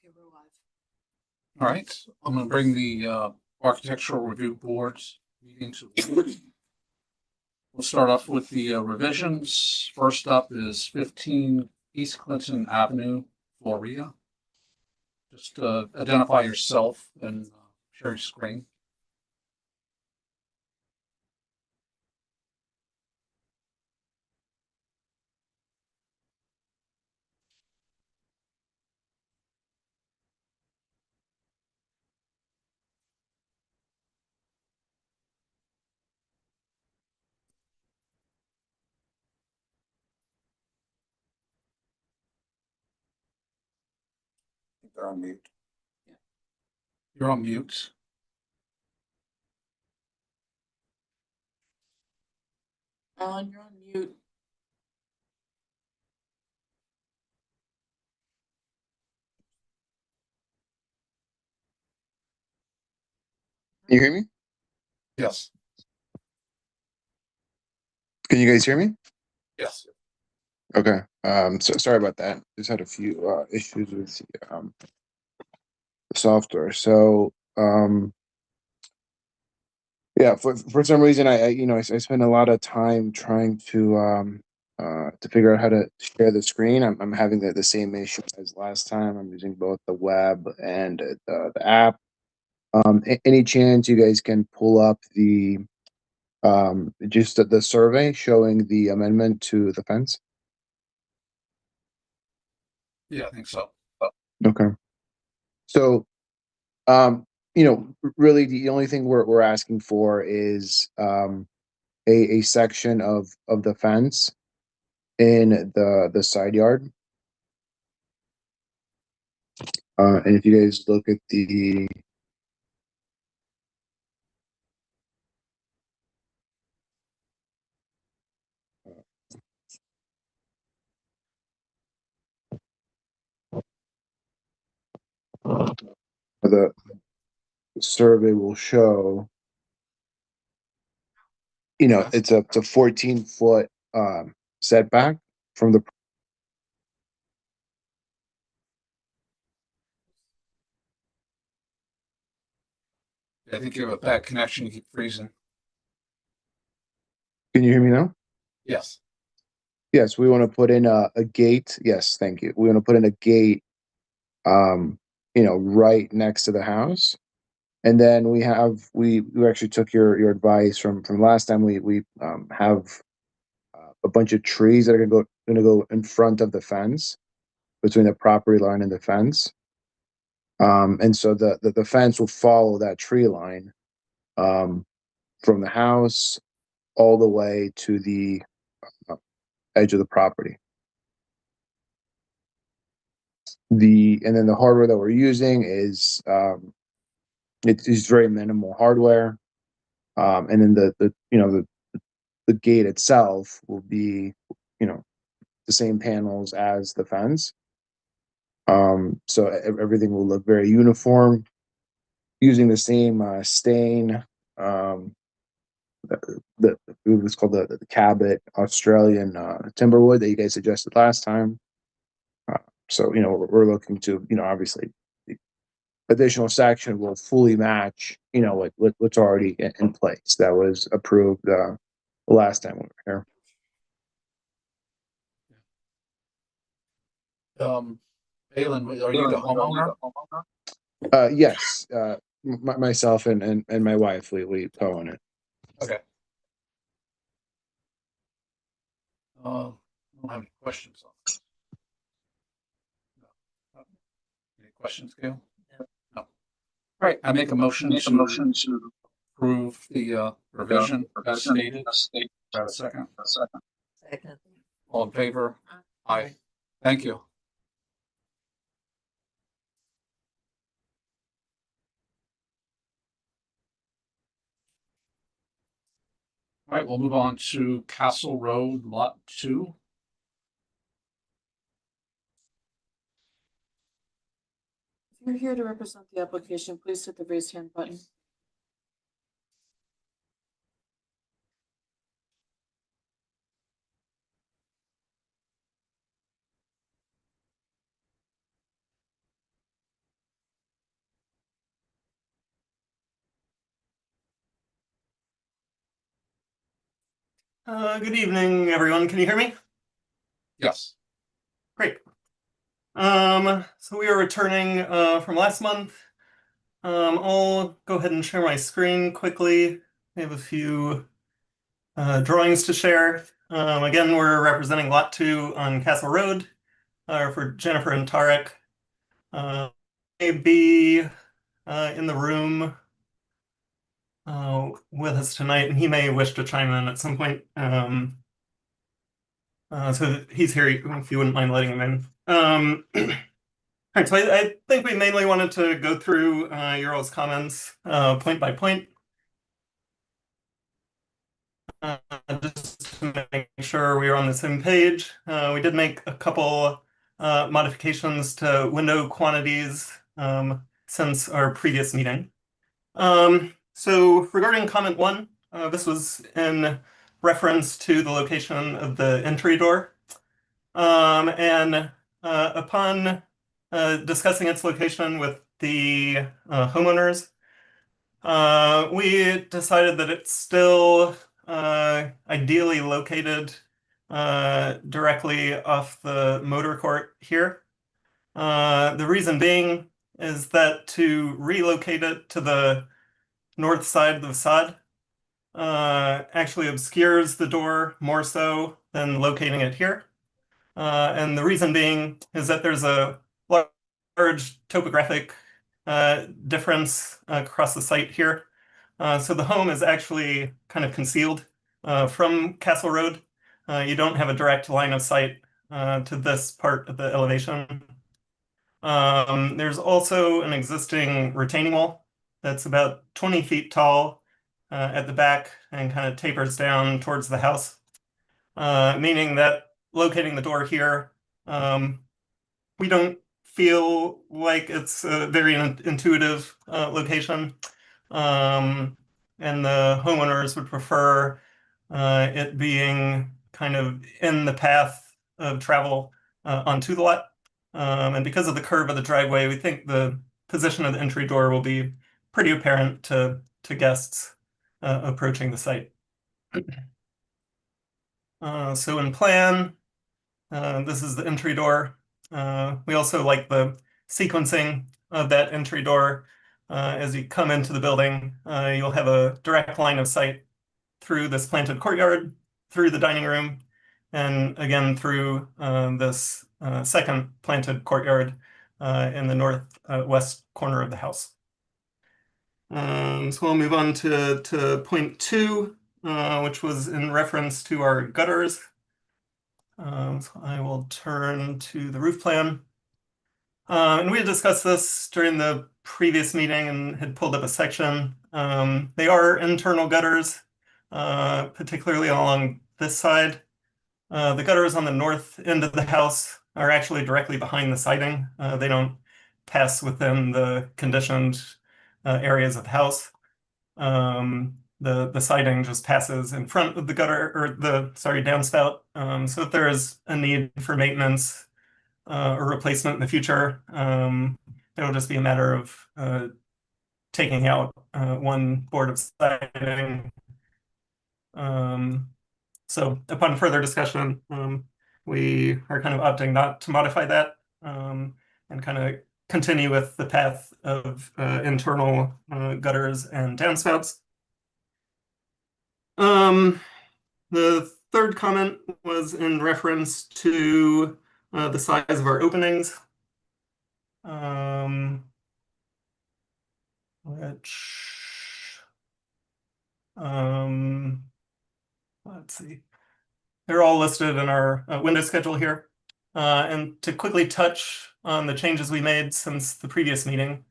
Okay, we're live. All right, I'm going to bring the Architectural Review Board's meeting to order. We'll start off with the revisions. First up is 15 East Clinton Avenue, Florida. Just identify yourself and share your screen. They're on mute. You're on mute. Alan, you're on mute. Can you hear me? Yes. Can you guys hear me? Yes. Okay. So sorry about that. Just had a few issues with the software. So yeah, for some reason I spent a lot of time trying to figure out how to share the screen. I'm having the same issue as last time. I'm using both the web and the app. Any chance you guys can pull up the just the survey showing the amendment to the fence? Yeah, I think so. Okay. So, really the only thing we're asking for is a section of the fence in the side yard. And if you guys look at the survey will show, it's a 14-foot setback from the. I think you have a bad connection. You keep freezing. Can you hear me now? Yes. Yes, we want to put in a gate. Yes, thank you. We want to put in a gate, right next to the house. And then we actually took your advice from last time. We have a bunch of trees that are gonna go in front of the fence, between the property line and the fence. And so the fence will follow that tree line from the house all the way to the edge of the property. And then the hardware that we're using is it is very minimal hardware. And then the gate itself will be, the same panels as the fence. So everything will look very uniform, using the same stain. It was called the Cabot Australian timberwood that you guys suggested last time. So we're looking to, obviously the additional section will fully match, what's already in place that was approved the last time we were here. Balin, are you the homeowner? Yes, myself and my wife, we co-own it. Okay. I don't have any questions on this. No. Any questions, Gail? No. All right, I make a motion to approve the revision as stated. Have a second. Second. All in favor? Aye. Thank you. All right, we'll move on to Castle Road, Lot 2. If you're here to represent the application, please hit the raise hand button. Good evening, everyone. Can you hear me? Yes. Great. So we are returning from last month. I'll go ahead and share my screen quickly. I have a few drawings to share. Again, we're representing Lot 2 on Castle Road for Jennifer and Tarek. May be in the room with us tonight, and he may wish to chime in at some point. So he's here if you wouldn't mind letting him in. All right, so I think we mainly wanted to go through your all's comments point by point. Just to make sure we are on the same page. We did make a couple modifications to window quantities since our previous meeting. So regarding comment 1, this was in reference to the location of the entry door. And upon discussing its location with the homeowners, we decided that it's still ideally located directly off the motor court here. The reason being is that to relocate it to the north side of the facade actually obscures the door more so than locating it here. And the reason being is that there's a large topographic difference across the site here. So the home is actually kind of concealed from Castle Road. You don't have a direct line of sight to this part of the elevation. There's also an existing retaining wall that's about 20 feet tall at the back and kind of tapers down towards the house, meaning that locating the door here, we don't feel like it's a very intuitive location. And the homeowners would prefer it being kind of in the path of travel onto the lot. And because of the curve of the driveway, we think the position of the entry door will be pretty apparent to guests approaching the site. So in plan, this is the entry door. We also like the sequencing of that entry door. As you come into the building, you'll have a direct line of sight through this planted courtyard, through the dining room, and again through this second planted courtyard in the northwest corner of the house. So we'll move on to point 2, which was in reference to our gutters. So I will turn to the roof plan. And we had discussed this during the previous meeting and had pulled up a section. They are internal gutters, particularly along this side. The gutters on the north end of the house are actually directly behind the siding. They don't pass within the conditioned areas of the house. The siding just passes in front of the gutter, or the downspout. So if there is a need for maintenance or replacement in the future, it'll just be a matter of taking out one board of siding. So upon further discussion, we are kind of opting not to modify that and kind of continue with the path of internal gutters and downspouts. The third comment was in reference to the size of our openings, let's see. They're all listed in our window schedule here. And to quickly touch on the changes we made since the previous meeting,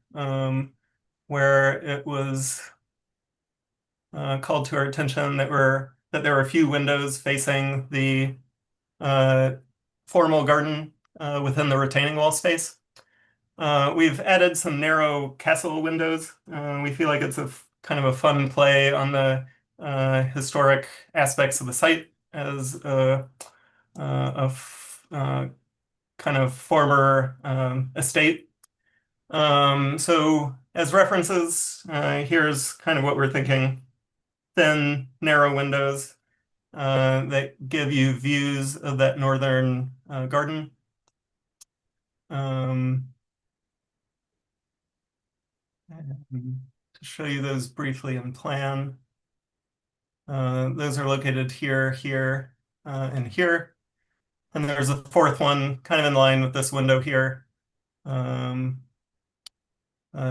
where it was called to our attention that there were a few windows facing the formal garden within the retaining wall space. We've added some narrow castle windows. We feel like it's a kind of a fun play on the historic aspects of the site as a kind of former estate. So as references, here's kind of what we're thinking. Thin, narrow windows that give you views of that northern garden. And to show you those briefly in plan, those are located here, here, and here. And there's a fourth one kind of in line with this window here,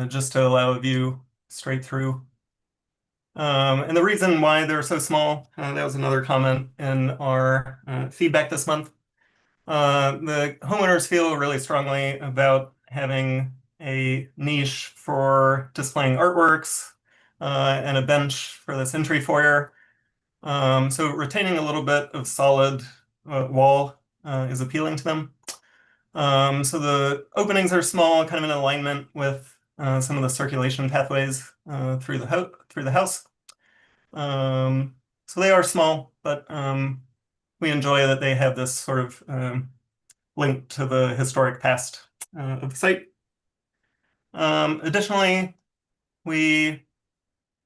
just to allow a view straight through. And the reason why they're so small, that was another comment in our feedback this month. The homeowners feel really strongly about having a niche for displaying artworks and a bench for this entry foyer. So retaining a little bit of solid wall is appealing to them. So the openings are small, kind of in alignment with some of the circulation pathways through the house. So they are small, but we enjoy that they have this sort of link to the historic past of the site. Additionally, we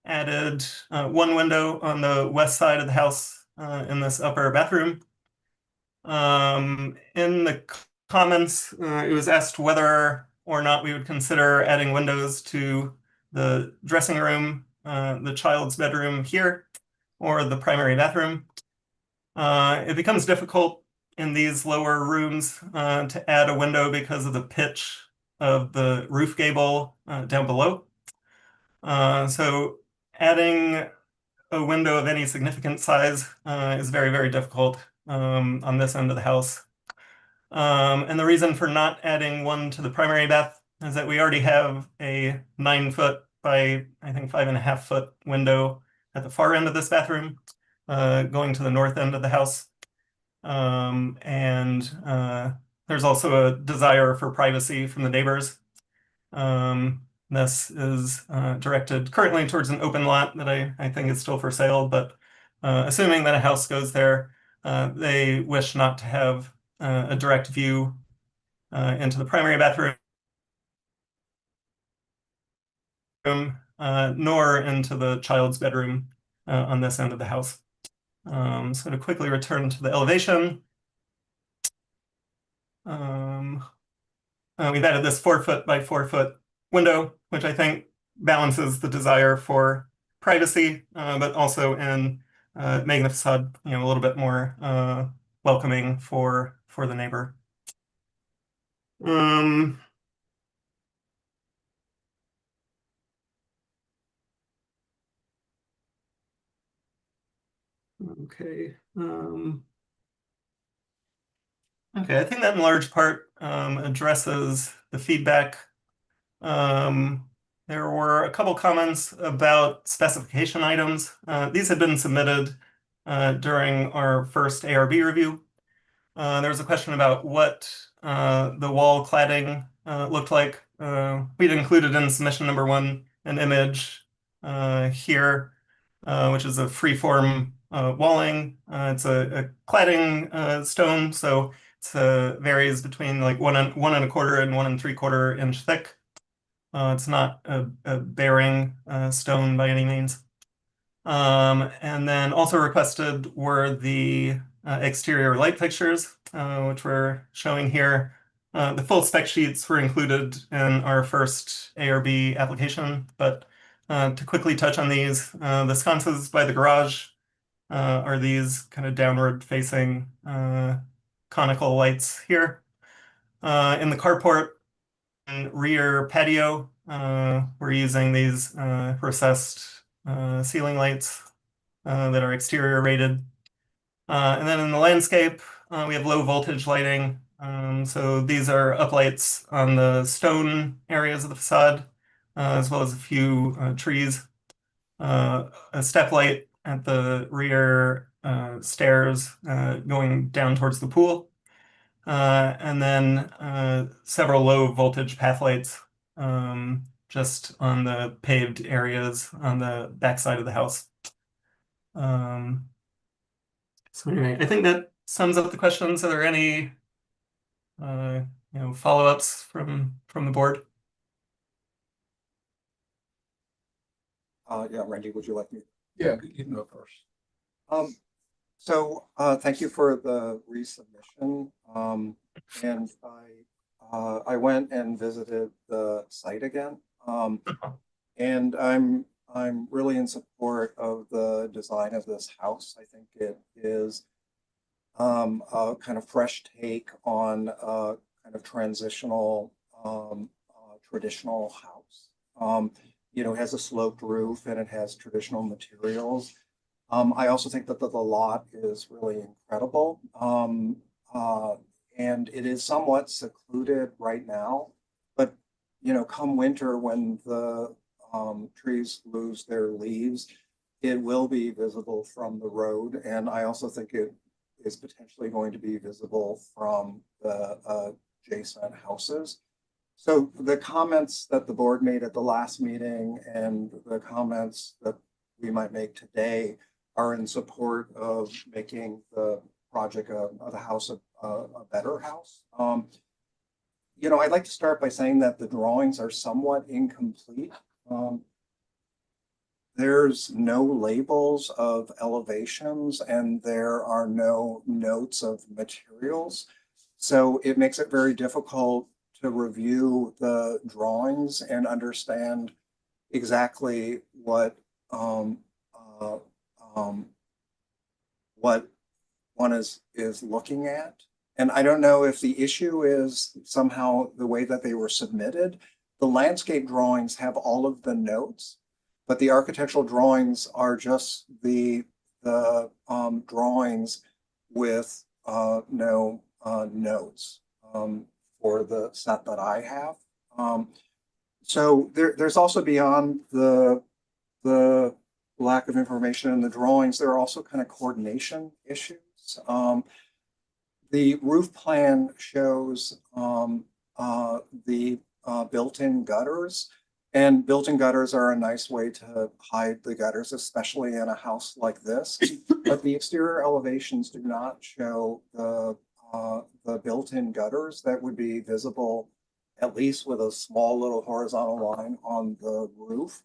added one window on the west side of the house in this upper bathroom. In the comments, it was asked whether or not we would consider adding windows to the dressing room, the child's bedroom here, or the primary bathroom. It becomes difficult in these lower rooms to add a window because of the pitch of the roof gable down below. So adding a window of any significant size is very, very difficult on this end of the house. And the reason for not adding one to the primary bath is that we already have a 9-foot by, I think, 5.5-foot window at the far end of this bathroom, going to the north end of the house. And there's also a desire for privacy from the neighbors. This is directed currently towards an open lot that I think is still for sale, but assuming that a house goes there, they wish not to have a direct view into the primary bathroom, nor into the child's bedroom on this end of the house. So to quickly return to the elevation, we've added this 4-foot by 4-foot window, which I think balances the desire for privacy, but also in making the facade, a little bit more welcoming for the neighbor. Okay. Okay, I think that in large part addresses the feedback. There were a couple comments about specification items. These had been submitted during our first ARB review. There was a question about what the wall cladding looked like. We'd included in submission number 1 an image here, which is a freeform walling. It's a cladding stone, so it varies between like 1.25 and 1 3/4 inch thick. It's not a bearing stone by any means. And then also requested were the exterior light fixtures, which we're showing here. The full spec sheets were included in our first ARB application, but to quickly touch on these, the sconces by the garage are these kind of downward facing conical lights here. In the carport and rear patio, we're using these recessed ceiling lights that are exterior rated. And then in the landscape, we have low voltage lighting. So these are uplights on the stone areas of the facade, as well as a few trees. A step light at the rear stairs going down towards the pool. And then several low voltage path lights just on the paved areas on the back side of the house. So anyway, I think that sums up the questions. Are there any follow-ups from the board? Yeah, Randy, would you like me? Yeah, you can go first. So, thank you for the resubmission. And I went and visited the site again. And I'm really in support of the design of this house. I think it is a kind of fresh take on a kind of transitional, traditional house. It has a sloped roof and it has traditional materials. I also think that the lot is really incredible. And it is somewhat secluded right now, but come winter when the trees lose their leaves, it will be visible from the road. And I also think it is potentially going to be visible from the adjacent houses. So the comments that the board made at the last meeting and the comments that we might make today are in support of making the project of the house a better house. I'd like to start by saying that the drawings are somewhat incomplete. There's no labels of elevations and there are no notes of materials. So it makes it very difficult to review the drawings and understand exactly what one is looking at. And I don't know if the issue is somehow the way that they were submitted. The landscape drawings have all of the notes, but the architectural drawings are just the drawings with no notes for the set that I have. So there's also beyond the lack of information in the drawings, there are also kind of coordination issues. The roof plan shows the built-in gutters, and built-in gutters are a nice way to hide the gutters, especially in a house like this. But the exterior elevations do not show the built-in gutters that would be visible, at least with a small little horizontal line on the roof.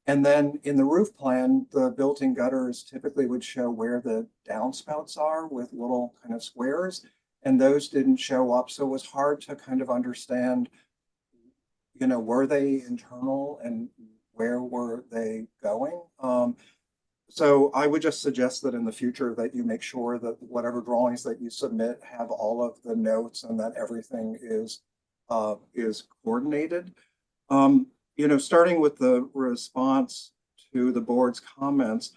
And then in the roof plan, the built-in gutters typically would show where the downspouts are with little kind of squares, and those didn't show up. So it was hard to kind of understand, were they internal and where were they going? So I would just suggest that in the future that you make sure that whatever drawings that you submit have all of the notes and that everything is coordinated. Starting with the response to the board's comments,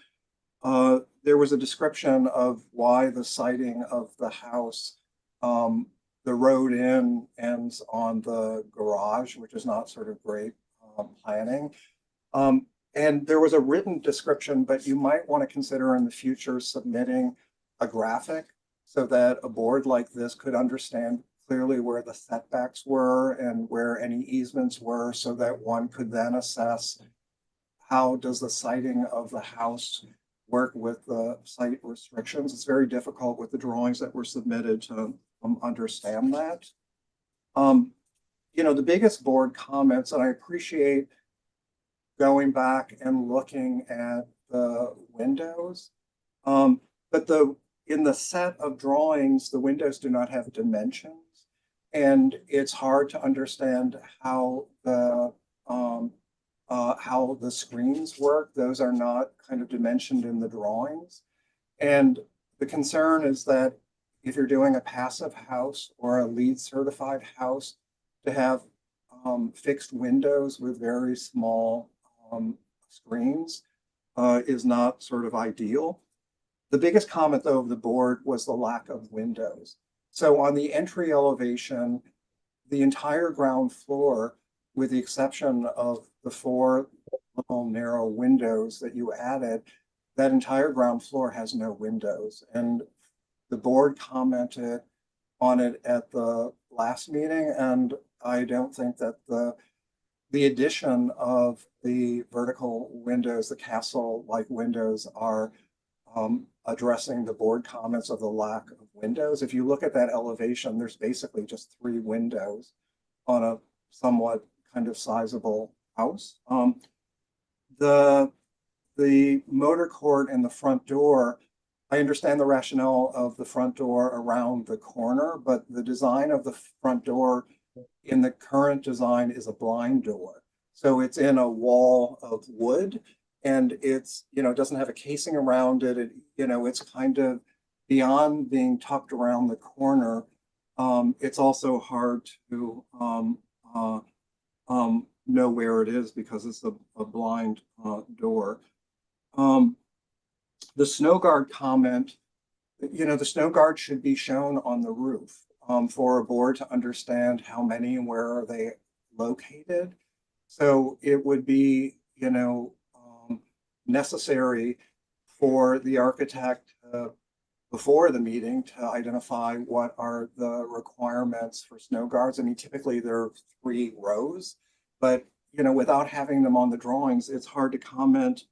there was a description of why the siting of the house, the road in ends on the garage, which is not sort of great planning. And there was a written description, but you might want to consider in the future submitting a graphic so that a board like this could understand clearly where the setbacks were and where any easements were, so that one could then assess how does the siting of the house work with the site restrictions. It's very difficult with the drawings that were submitted to understand that. The biggest board comments, and I appreciate going back and looking at the windows, but in the set of drawings, the windows do not have dimensions. And it's hard to understand how the screens work. Those are not kind of dimensioned in the drawings. And the concern is that if you're doing a passive house or a LEED certified house, to have fixed windows with very small screens is not sort of ideal. The biggest comment though of the board was the lack of windows. So on the entry elevation, the entire ground floor, with the exception of the 4 little narrow windows that you added, that entire ground floor has no windows. And the board commented on it at the last meeting, and I don't think that the addition of the vertical windows, the castle-like windows, are addressing the board comments of the lack of windows. If you look at that elevation, there's basically just 3 windows on a somewhat kind of sizable house. The motor court and the front door I understand the rationale of the front door around the corner, but the design of the front door in the current design is a blind door. So it's in a wall of wood and it's, doesn't have a casing around it. It's kind of beyond being tucked around the corner. It's also hard to know where it is because it's a blind door. The snow guard comment, the snow guard should be shown on the roof for a board to understand how many and where are they located. So it would be, necessary for the architect before the meeting to identify what are the requirements for snow guards. I mean, typically there are 3 rows, but without having them on the drawings, it's hard to comment.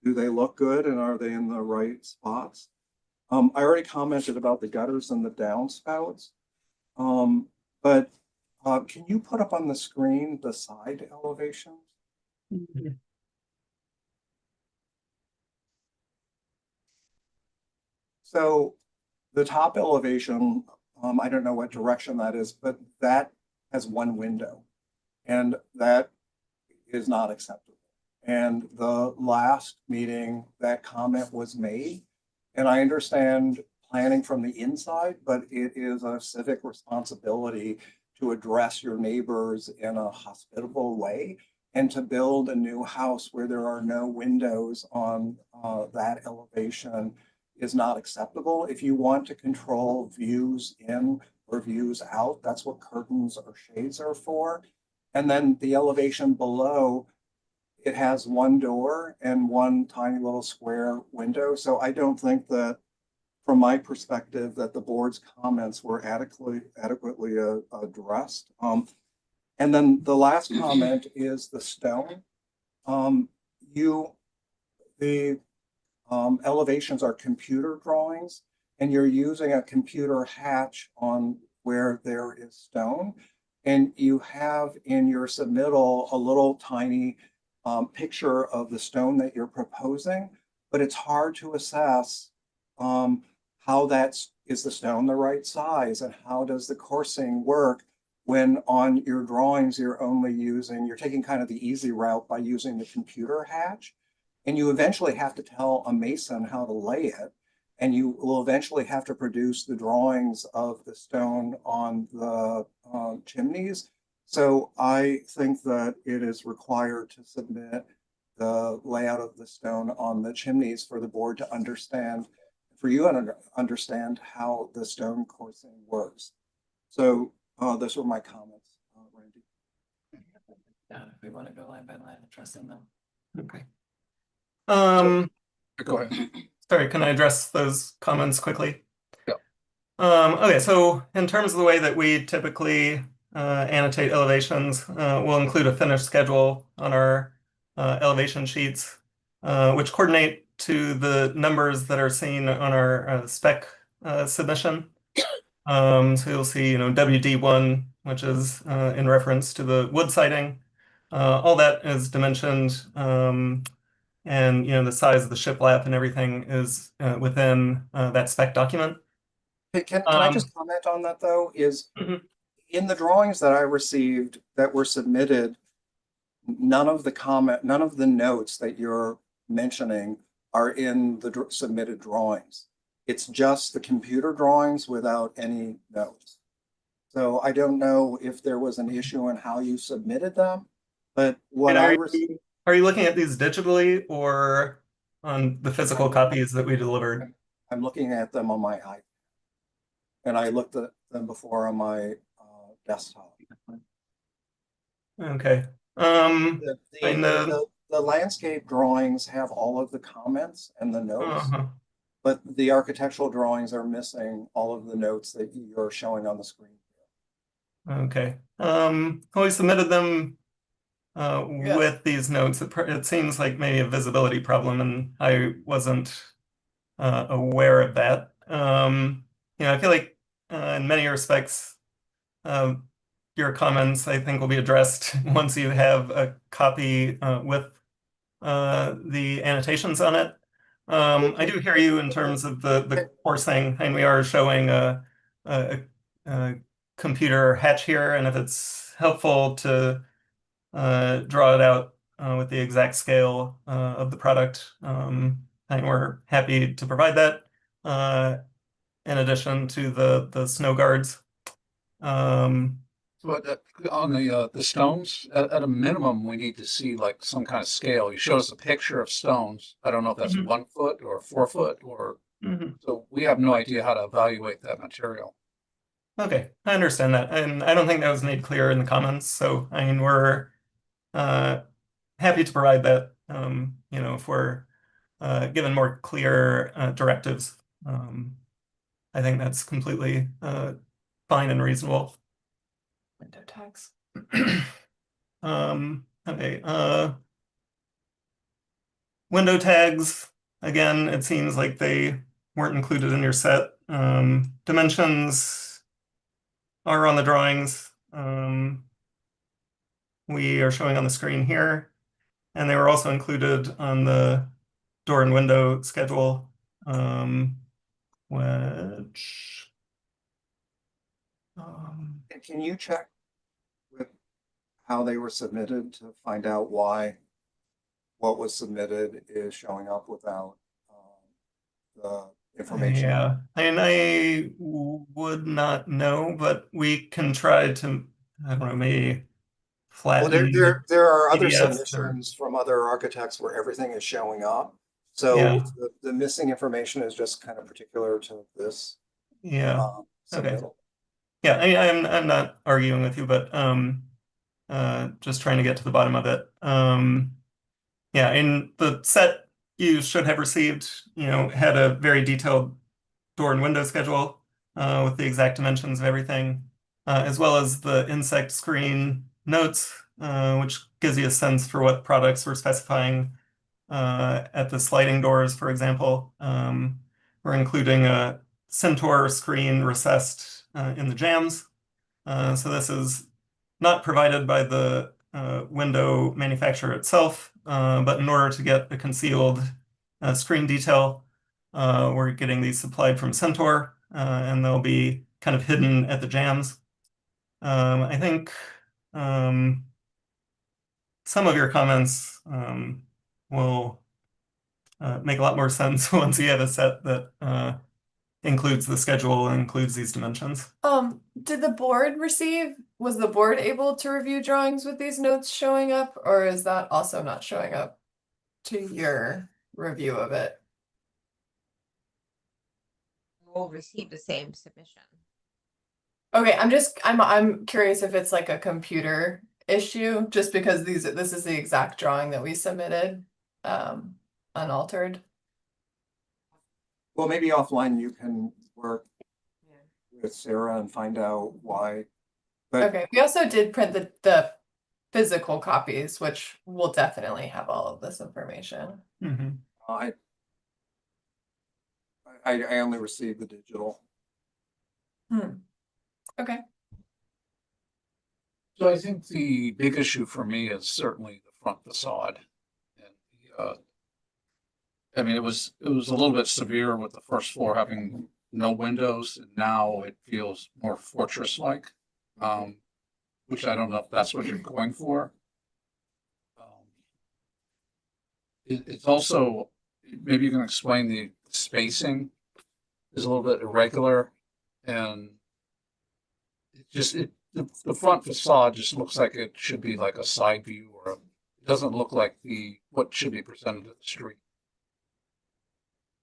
Do they look good and are they in the right spots? I already commented about the gutters and the downspouts. But can you put up on the screen the side elevations? So the top elevation, I don't know what direction that is, but that has 1 window and that is not acceptable. And the last meeting, that comment was made. And I understand planning from the inside, but it is a civic responsibility to address your neighbors in a hospitable way and to build a new house where there are no windows on that elevation is not acceptable. If you want to control views in or views out, that's what curtains or shades are for. And then the elevation below, it has 1 door and 1 tiny little square window. So I don't think that, from my perspective, that the board's comments were adequately addressed. And then the last comment is the stone. The elevations are computer drawings, and you're using a computer hatch on where there is stone. And you have in your submittal a little tiny picture of the stone that you're proposing, but it's hard to assess how is the stone the right size and how does the coursing work when on your drawings you're taking kind of the easy route by using the computer hatch, and you eventually have to tell a mason how to lay it, and you will eventually have to produce the drawings of the stone on the chimneys. So I think that it is required to submit the layout of the stone on the chimneys for the board to understand, for you to understand how the stone coursing works. So those were my comments, Randy. Yeah, if we want to go line by line, addressing them. Okay. Go ahead. Sorry, can I address those comments quickly? Yeah. Okay, so in terms of the way that we typically annotate elevations, we'll include a finished schedule on our elevation sheets, which coordinate to the numbers that are seen on our spec submission. So you'll see, WD1, which is in reference to the wood siding. All that is dimensioned, and the size of the shiplap and everything is within that spec document. Hey, can I just comment on that though? Mhm. In the drawings that I received that were submitted, none of the notes that you're mentioning are in the submitted drawings. It's just the computer drawings without any notes. So I don't know if there was an issue in how you submitted them, but what And I are you looking at these digitally or on the physical copies that we delivered? I'm looking at them on my iPad, and I looked at them before on my desktop. Okay. The landscape drawings have all of the comments and the notes, Uh-huh. but the architectural drawings are missing all of the notes that you're showing on the screen. Okay. We submitted them with these notes. It seems like maybe a visibility problem, and I wasn't aware of that. I feel like in many respects, your comments, I think, will be addressed once you have a copy with the annotations on it. I do hear you in terms of the core thing, and we are showing a computer hatch here, and if it's helpful to draw it out with the exact scale of the product, and we're happy to provide that in addition to the snow guards. But on the stones, at a minimum, we need to see like some kind of scale. You showed us a picture of stones. I don't know if that's Mhm. 1 foot or 4 foot or, Mhm. so we have no idea how to evaluate that material. Okay, I understand that, and I don't think that was made clear in the comments. So I mean, we're uh, happy to provide that. If we're given more clear directives, I think that's completely fine and reasonable. Window tags. Okay. Window tags, again, it seems like they weren't included in your set. Dimensions are on the drawings. We are showing on the screen here, and they were also included on the door and window schedule, which And can you check with how they were submitted to find out why what was submitted is showing up without the information? yeah, and I would not know, but we can try to, I don't know, maybe Well, flatten there are other PDFs or, submissions from other architects where everything is showing up. yeah, So the missing information is just kind of particular to this yeah, okay. submittal. Yeah, I'm not arguing with you, but just trying to get to the bottom of it. Yeah, in the set you should have received, had a very detailed door and window schedule with the exact dimensions of everything, as well as the insect screen notes, which gives you a sense for what products we're specifying at the sliding doors, for example. We're including a Centaur screen recessed in the jambs. So this is not provided by the window manufacturer itself, but in order to get a concealed screen detail, we're getting these supplied from Centaur, and they'll be kind of hidden at the jambs. I think some of your comments will make a lot more sense once you have a set that includes the schedule and includes these dimensions. Did the board was the board able to review drawings with these notes showing up, or is that also not showing up to your review of it? We'll receive the same submission. Okay, I'm curious if it's like a computer issue, just because this is the exact drawing that we submitted, unaltered. Well, maybe offline you can work with Sarah and find out why. But Okay, we also did print the physical copies, which will definitely have all of this information. Mm-hmm. I only received the digital. Okay. So I think the big issue for me is certainly the front facade. And I mean, it was a little bit severe with the first floor having no windows, and now it feels more fortress-like, which I don't know if that's what you're going for. It's also, maybe you can explain the spacing is a little bit irregular, and the front facade just looks like it should be like a side view, or it doesn't look like what should be presented to the street.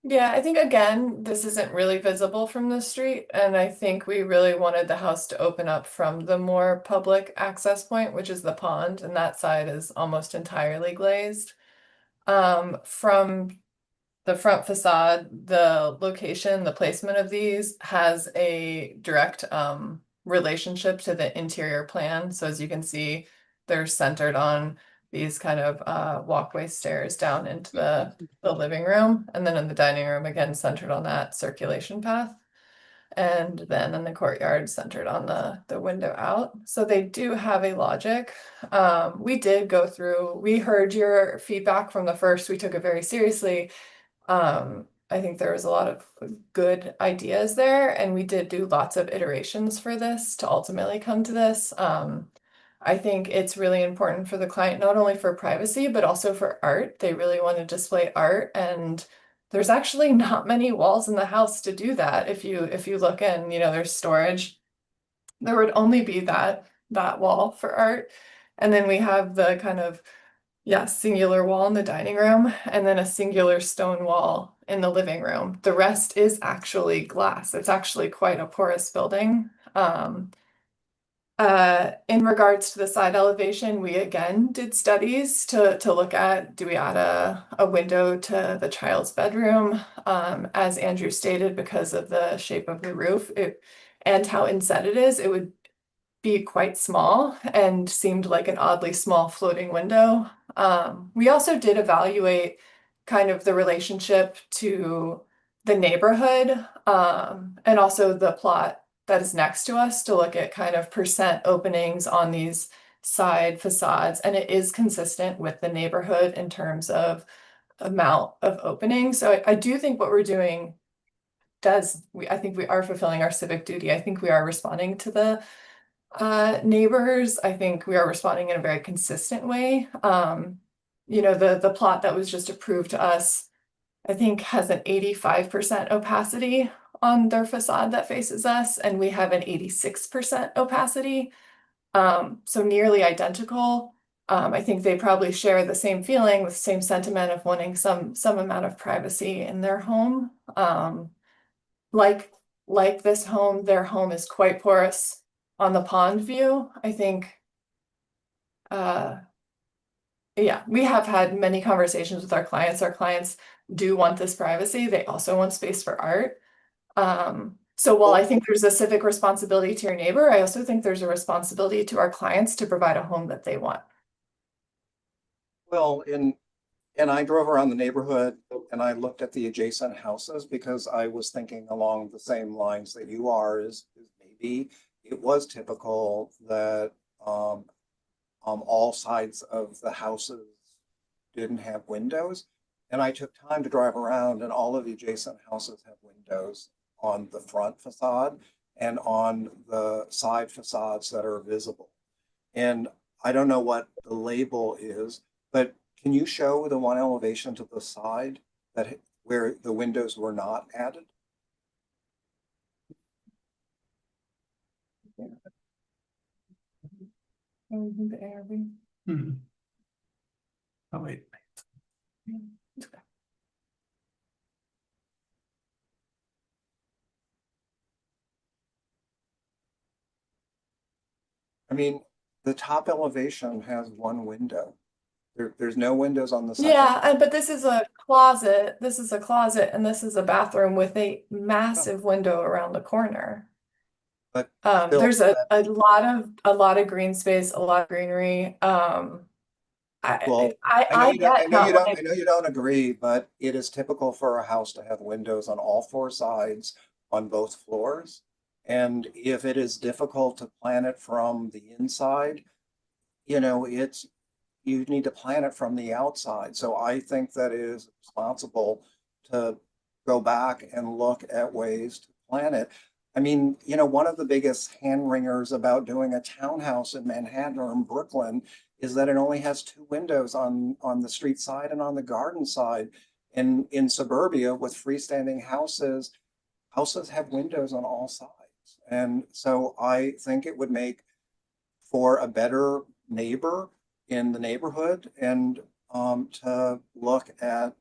Yeah, I think again, this isn't really visible from the street, and I think we really wanted the house to open up from the more public access point, which is the pond, and that side is almost entirely glazed. From the front facade, the location, the placement of these has a direct relationship to the interior plan. So as you can see, they're centered on these kind of walkway stairs down into the living room, and then in the dining room, again, centered on that circulation path. And then in the courtyard, centered on the window out. So they do have a logic. We did go through, we heard your feedback from the first, we took it very seriously. I think there was a lot of good ideas there, and we did do lots of iterations for this to ultimately come to this. I think it's really important for the client, not only for privacy, but also for art. They really want to display art, and there's actually not many walls in the house to do that. If you look in, there's storage. There would only be that wall for art. And then we have the kind of, singular wall in the dining room, and then a singular stone wall in the living room. The rest is actually glass. It's actually quite a porous building. In regards to the side elevation, we again did studies to look at, do we add a window to the child's bedroom? As Andrew stated, because of the shape of the roof and how inset it is, it would be quite small and seemed like an oddly small floating window. We also did evaluate kind of the relationship to the neighborhood, and also the plot that is next to us to look at kind of percent openings on these side facades. And it is consistent with the neighborhood in terms of amount of openings. So I do think what we're doing I think we are fulfilling our civic duty. I think we are responding to the neighbors. I think we are responding in a very consistent way. The plot that was just approved to us, I think, has an 85% opacity on their facade that faces us, and we have an 86% opacity. So nearly identical. I think they probably share the same feeling, the same sentiment of wanting some amount of privacy in their home. Like this home, their home is quite porous on the pond view. I think, we have had many conversations with our clients. Our clients do want this privacy. They also want space for art. So while I think there's a civic responsibility to your neighbor, I also think there's a responsibility to our clients to provide a home that they want. Well, and I drove around the neighborhood and I looked at the adjacent houses because I was thinking along the same lines that you are, is maybe it was typical that all sides of the houses didn't have windows. And I took time to drive around, and all of the adjacent houses have windows on the front facade and on the side facades that are visible. And I don't know what the label is, but can you show the one elevation to the side where the windows were not added? Oh, wait. I mean, the top elevation has one window. There's no windows on the second. Yeah, but this is a closet. This is a closet, and this is a bathroom with a massive window around the corner. But still, there's a lot of green space, a lot of greenery. Well, I know you don't agree, but it is typical for a house to have windows on all four sides on both floors. And if it is difficult to plan it from the inside, you need to plan it from the outside. So I think that it is responsible to go back and look at ways to plan it. I mean, one of the biggest hand wringers about doing a townhouse in Manhattan or in Brooklyn is that it only has two windows on the street side and on the garden side. And in suburbia with freestanding houses have windows on all sides. And so I think it would make for a better neighbor in the neighborhood, and to look at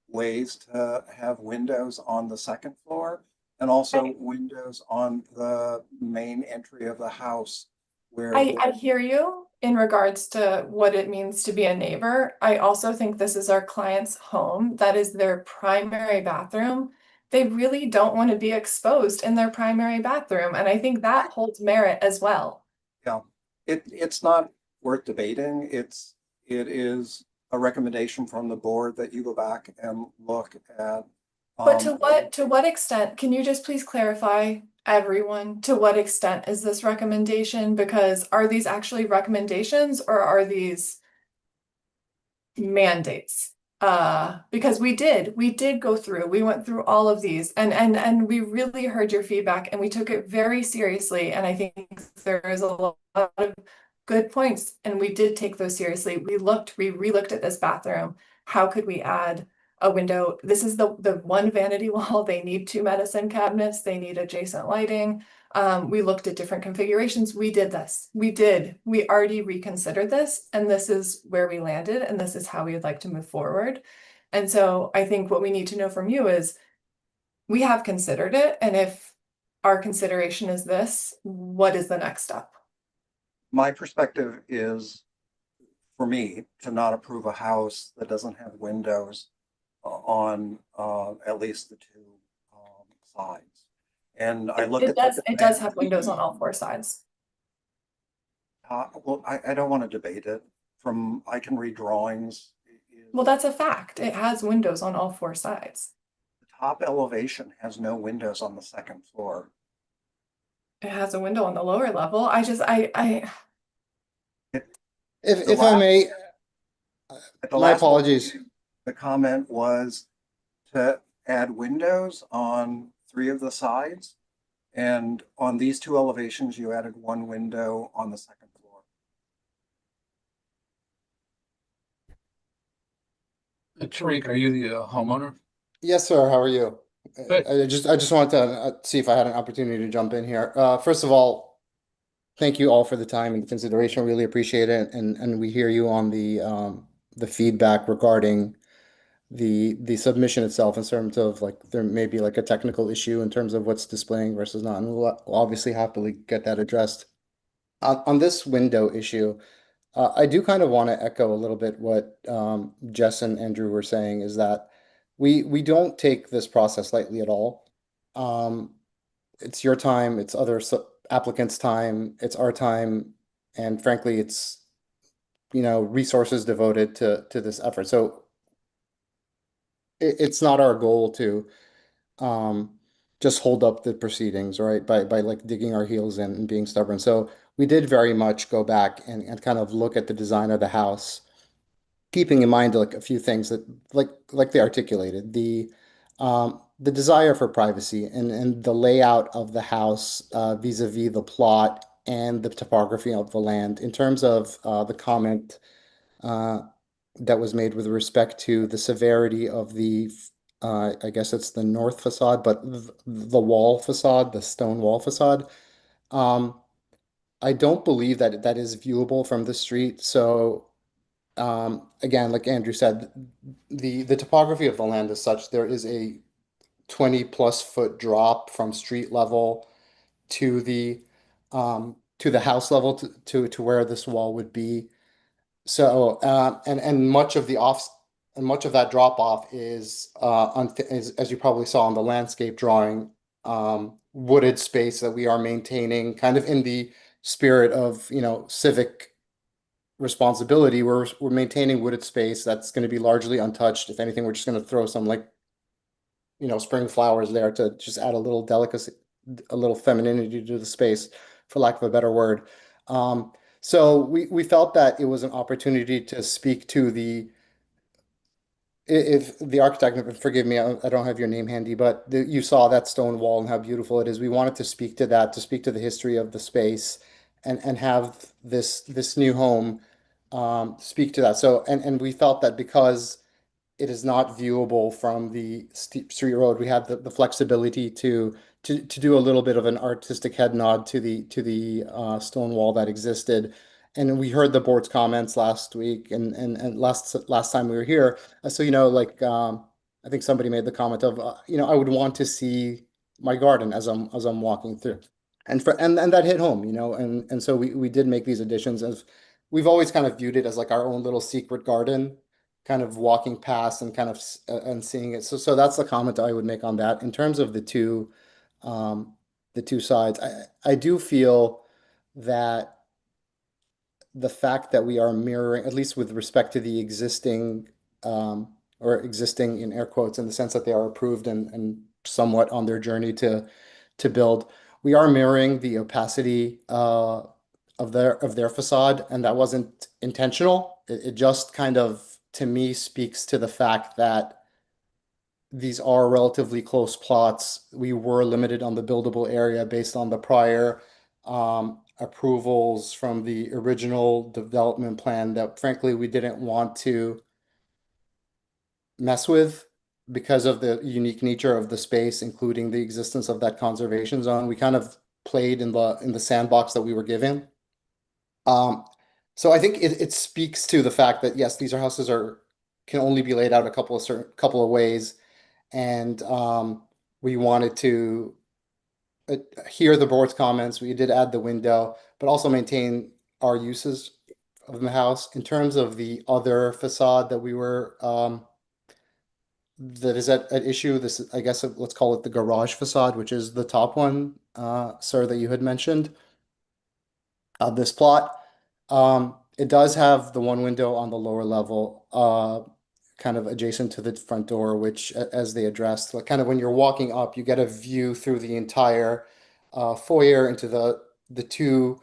ways to have windows on the second floor and also windows on the main entry of the house. Where I hear you in regards to what it means to be a neighbor. I also think this is our client's home. That is their primary bathroom. They really don't want to be exposed in their primary bathroom. And I think that holds merit as well. Yeah, it's not worth debating. It is a recommendation from the board that you go back and look at. But to what extent, can you just please clarify, everyone, to what extent is this recommendation? Because are these actually recommendations or are these mandates? because we did go through, we went through all of these and we really heard your feedback and we took it very seriously. And I think there is a lot of good points and we did take those seriously. We re-looked at this bathroom. How could we add a window? This is the one vanity wall. They need 2 medicine cabinets. They need adjacent lighting. We looked at different configurations. We did this. We already reconsidered this, and this is where we landed, and this is how we would like to move forward. And so I think what we need to know from you is we have considered it, and if our consideration is this, what is the next step? My perspective is, for me, to not approve a house that doesn't have windows on at least the 2 sides. And I looked It at. it does have windows on all 4 sides. Well, I don't want to debate it. I can read drawings. Well, that's a fact. It has windows on all 4 sides. The top elevation has no windows on the 2nd floor. It has a window on the lower level. If I may, At the my last apologies. meeting, the comment was to add windows on 3 of the sides. And on these 2 elevations, you added 1 window on the 2nd floor. Tariq, are you the homeowner? Yes, sir. How are you? Good. I just wanted to see if I had an opportunity to jump in here. First of all, thank you all for the time and consideration. Really appreciate it. And we hear you on the feedback regarding the submission itself in terms of like there may be like a technical issue in terms of what's displaying versus not. And we'll obviously happily get that addressed. On this window issue, I do kind of want to echo a little bit what Jess and Andrew were saying is that we don't take this process lightly at all. It's your time, it's other applicants' time, it's our time, and frankly, it's resources devoted to this effort. So it's not our goal to just hold up the proceedings, right? By like digging our heels in and being stubborn. So we did very much go back and kind of look at the design of the house, keeping in mind like a few things that like they articulated, the desire for privacy and the layout of the house vis-a-vis the plot and the topography of the land. In terms of the comment that was made with respect to the severity of the I guess it's the north facade, but the wall facade, the stone wall facade. I don't believe that that is viewable from the street. So again, like Andrew said, the topography of the land is such there is a 20+ foot drop from street level to the house level to where this wall would be. So and much of that drop off is as you probably saw on the landscape drawing, wooded space that we are maintaining kind of in the spirit of civic responsibility. We're maintaining wooded space that's going to be largely untouched. If anything, we're just going to throw some spring flowers there to just add a little delicacy, a little femininity to the space, for lack of a better word. So we felt that it was an opportunity to speak to if the architect, forgive me, I don't have your name handy, but you saw that stone wall and how beautiful it is. We wanted to speak to that, to speak to the history of the space and have this new home speak to that. So, and we felt that because it is not viewable from the street road, we have the flexibility to do a little bit of an artistic head nod to the stone wall that existed. And we heard the board's comments last week and last time we were here. So I think somebody made the comment of I would want to see my garden as I'm walking through, and that hit home, and so we did make these additions. As we've always kind of viewed it as like our own little secret garden, kind of walking past and kind of and seeing it. So that's the comment I would make on that. In terms of the two sides, I do feel that the fact that we are mirroring, at least with respect to the existing, or existing in air quotes, in the sense that they are approved and somewhat on their journey to build, we are mirroring the opacity of their facade, and that wasn't intentional. It just kind of to me speaks to the fact that these are relatively close plots. We were limited on the buildable area based on the prior approvals from the original development plan that frankly we didn't want to mess with because of the unique nature of the space, including the existence of that conservation zone. We kind of played in the sandbox that we were given. So I think it speaks to the fact that yes, these houses can only be laid out a couple of ways, and we wanted to hear the board's comments. We did add the window, but also maintain our uses of the house. In terms of the other facade that we were that is at issue, this I guess let's call it the garage facade, which is the top one, sir, that you had mentioned. This plot, it does have the one window on the lower level, kind of adjacent to the front door, which, as they addressed, like kind of when you're walking up, you get a view through the entire foyer into the two,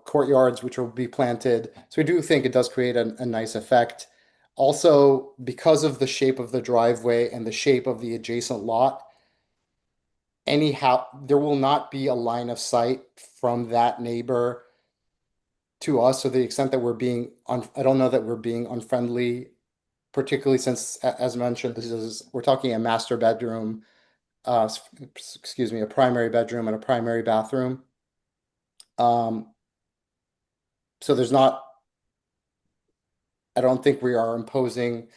courtyards which will be planted. So we do think it does create a nice effect. Also, because of the shape of the driveway and the shape of the adjacent lot, there will not be a line of sight from that neighbor to us. So the extent that I don't know that we're being unfriendly, particularly since, as mentioned, we're talking a master bedroom, a primary bedroom and a primary bathroom. So I don't think we are imposing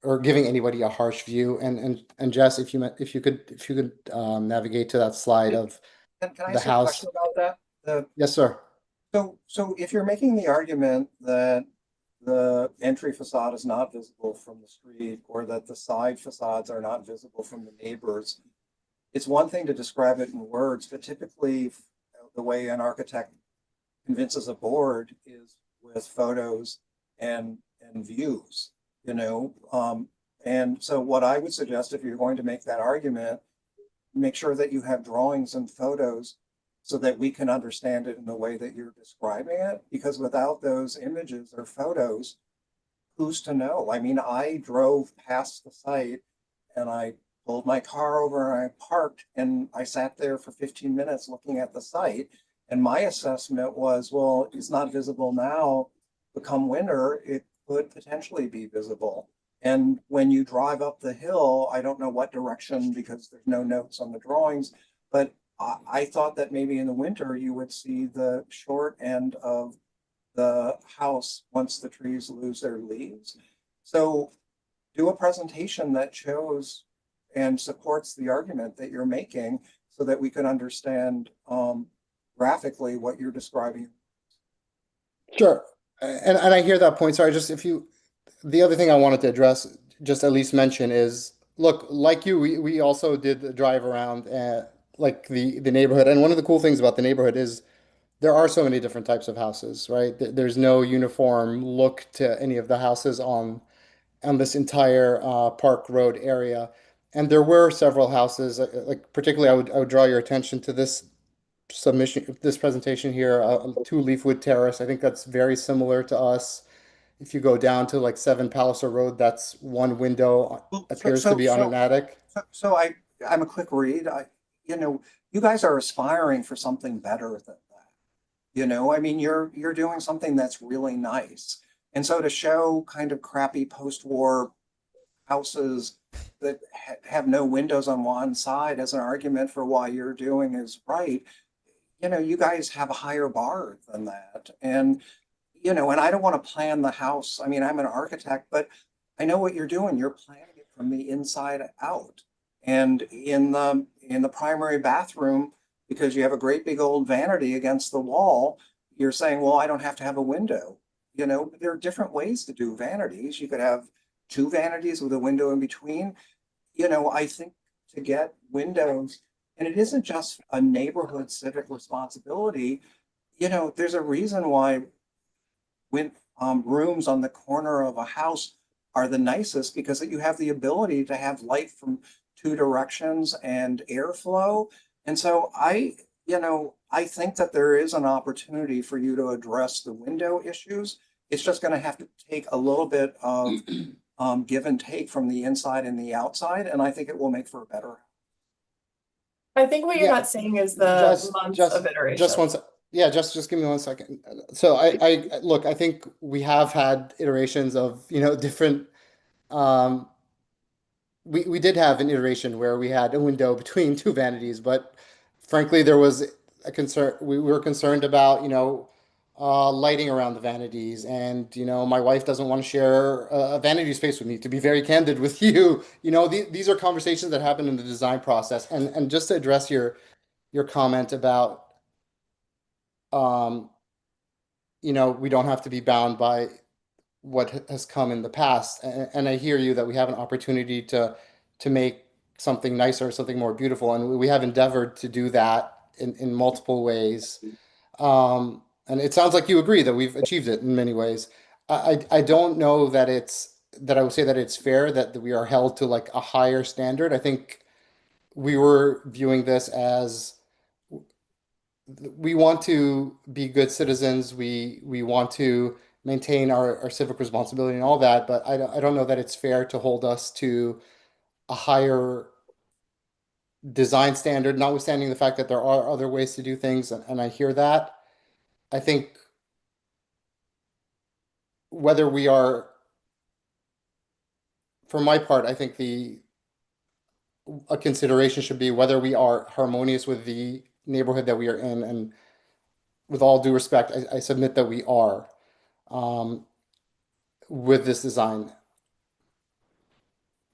or giving anybody a harsh view. And Jess, if you could navigate to that slide of Can I the ask a house. question about that? Yes, sir. So if you're making the argument that the entry facade is not visible from the street, or that the side facades are not visible from the neighbors, it's one thing to describe it in words, but typically the way an architect convinces a board is with photos and views, and so what I would suggest, if you're going to make that argument, make sure that you have drawings and photos so that we can understand it in the way that you're describing it, because without those images or photos, who's to know? I mean, I drove past the site and I pulled my car over and I parked and I sat there for 15 minutes looking at the site. And my assessment was, well, it's not visible now, but come winter, it could potentially be visible. And when you drive up the hill, I don't know what direction because there's no notes on the drawings, but I thought that maybe in the winter you would see the short end of the house once the trees lose their leaves. So do a presentation that shows and supports the argument that you're making so that we can understand graphically what you're describing. Sure. And I hear that point. Sorry, the other thing I wanted to address, just at least mention is, look, like you, we also did the drive around like the neighborhood. And one of the cool things about the neighborhood is there are so many different types of houses, right? There's no uniform look to any of the houses on this entire Park Road area. And there were several houses, like particularly I would draw your attention to this presentation here, 2 Leafwood Terrace. I think that's very similar to us. If you go down to like 7 Palliser Road, that's one window appears to be on an attic. So I'm a quick read. You guys are aspiring for something better than that. I mean, you're doing something that's really nice. And so to show kind of crappy post-war houses that have no windows on one side as an argument for why you're doing is right, you guys have a higher bar than that. And and I don't want to plan the house. I mean, I'm an architect, but I know what you're doing. You're planning it from the inside out. And in the primary bathroom, because you have a great big old vanity against the wall, you're saying, well, I don't have to have a window. There are different ways to do vanities. You could have 2 vanities with a window in between. I think to get windows, and it isn't just a neighborhood civic responsibility. There's a reason why rooms on the corner of a house are the nicest, because you have the ability to have light from 2 directions and airflow. And so I think that there is an opportunity for you to address the window issues It's just gonna have to take a little bit of give and take from the inside and the outside, and I think it will make for a better. I think what you're Yeah, not seeing is the months of iteration. Just one sec. Yeah, just give me 1 second. So I look, I think we have had iterations of, you know, different, we did have an iteration where we had a window between two vanities, but frankly, there was a concern, we were concerned about, you know, lighting around the vanities, and you know, my wife doesn't want to share a vanity space with me, to be very candid with you. You know, these are conversations that happen in the design process. And just to address your comment about, um, you know, we don't have to be bound by what has come in the past. And I hear you that we have an opportunity to make something nicer, something more beautiful, and we have endeavored to do that in multiple ways. And it sounds like you agree that we've achieved it in many ways. I don't know that I would say that it's fair that we are held to like a higher standard. I think we were viewing this as we want to be good citizens. We want to maintain our civic responsibility and all that, but I don't know that it's fair to hold us to a higher design standard, notwithstanding the fact that there are other ways to do things, and I hear that. I think whether we are, for my part, I think a consideration should be whether we are harmonious with the neighborhood that we are in, and with all due respect, I submit that we are, with this design.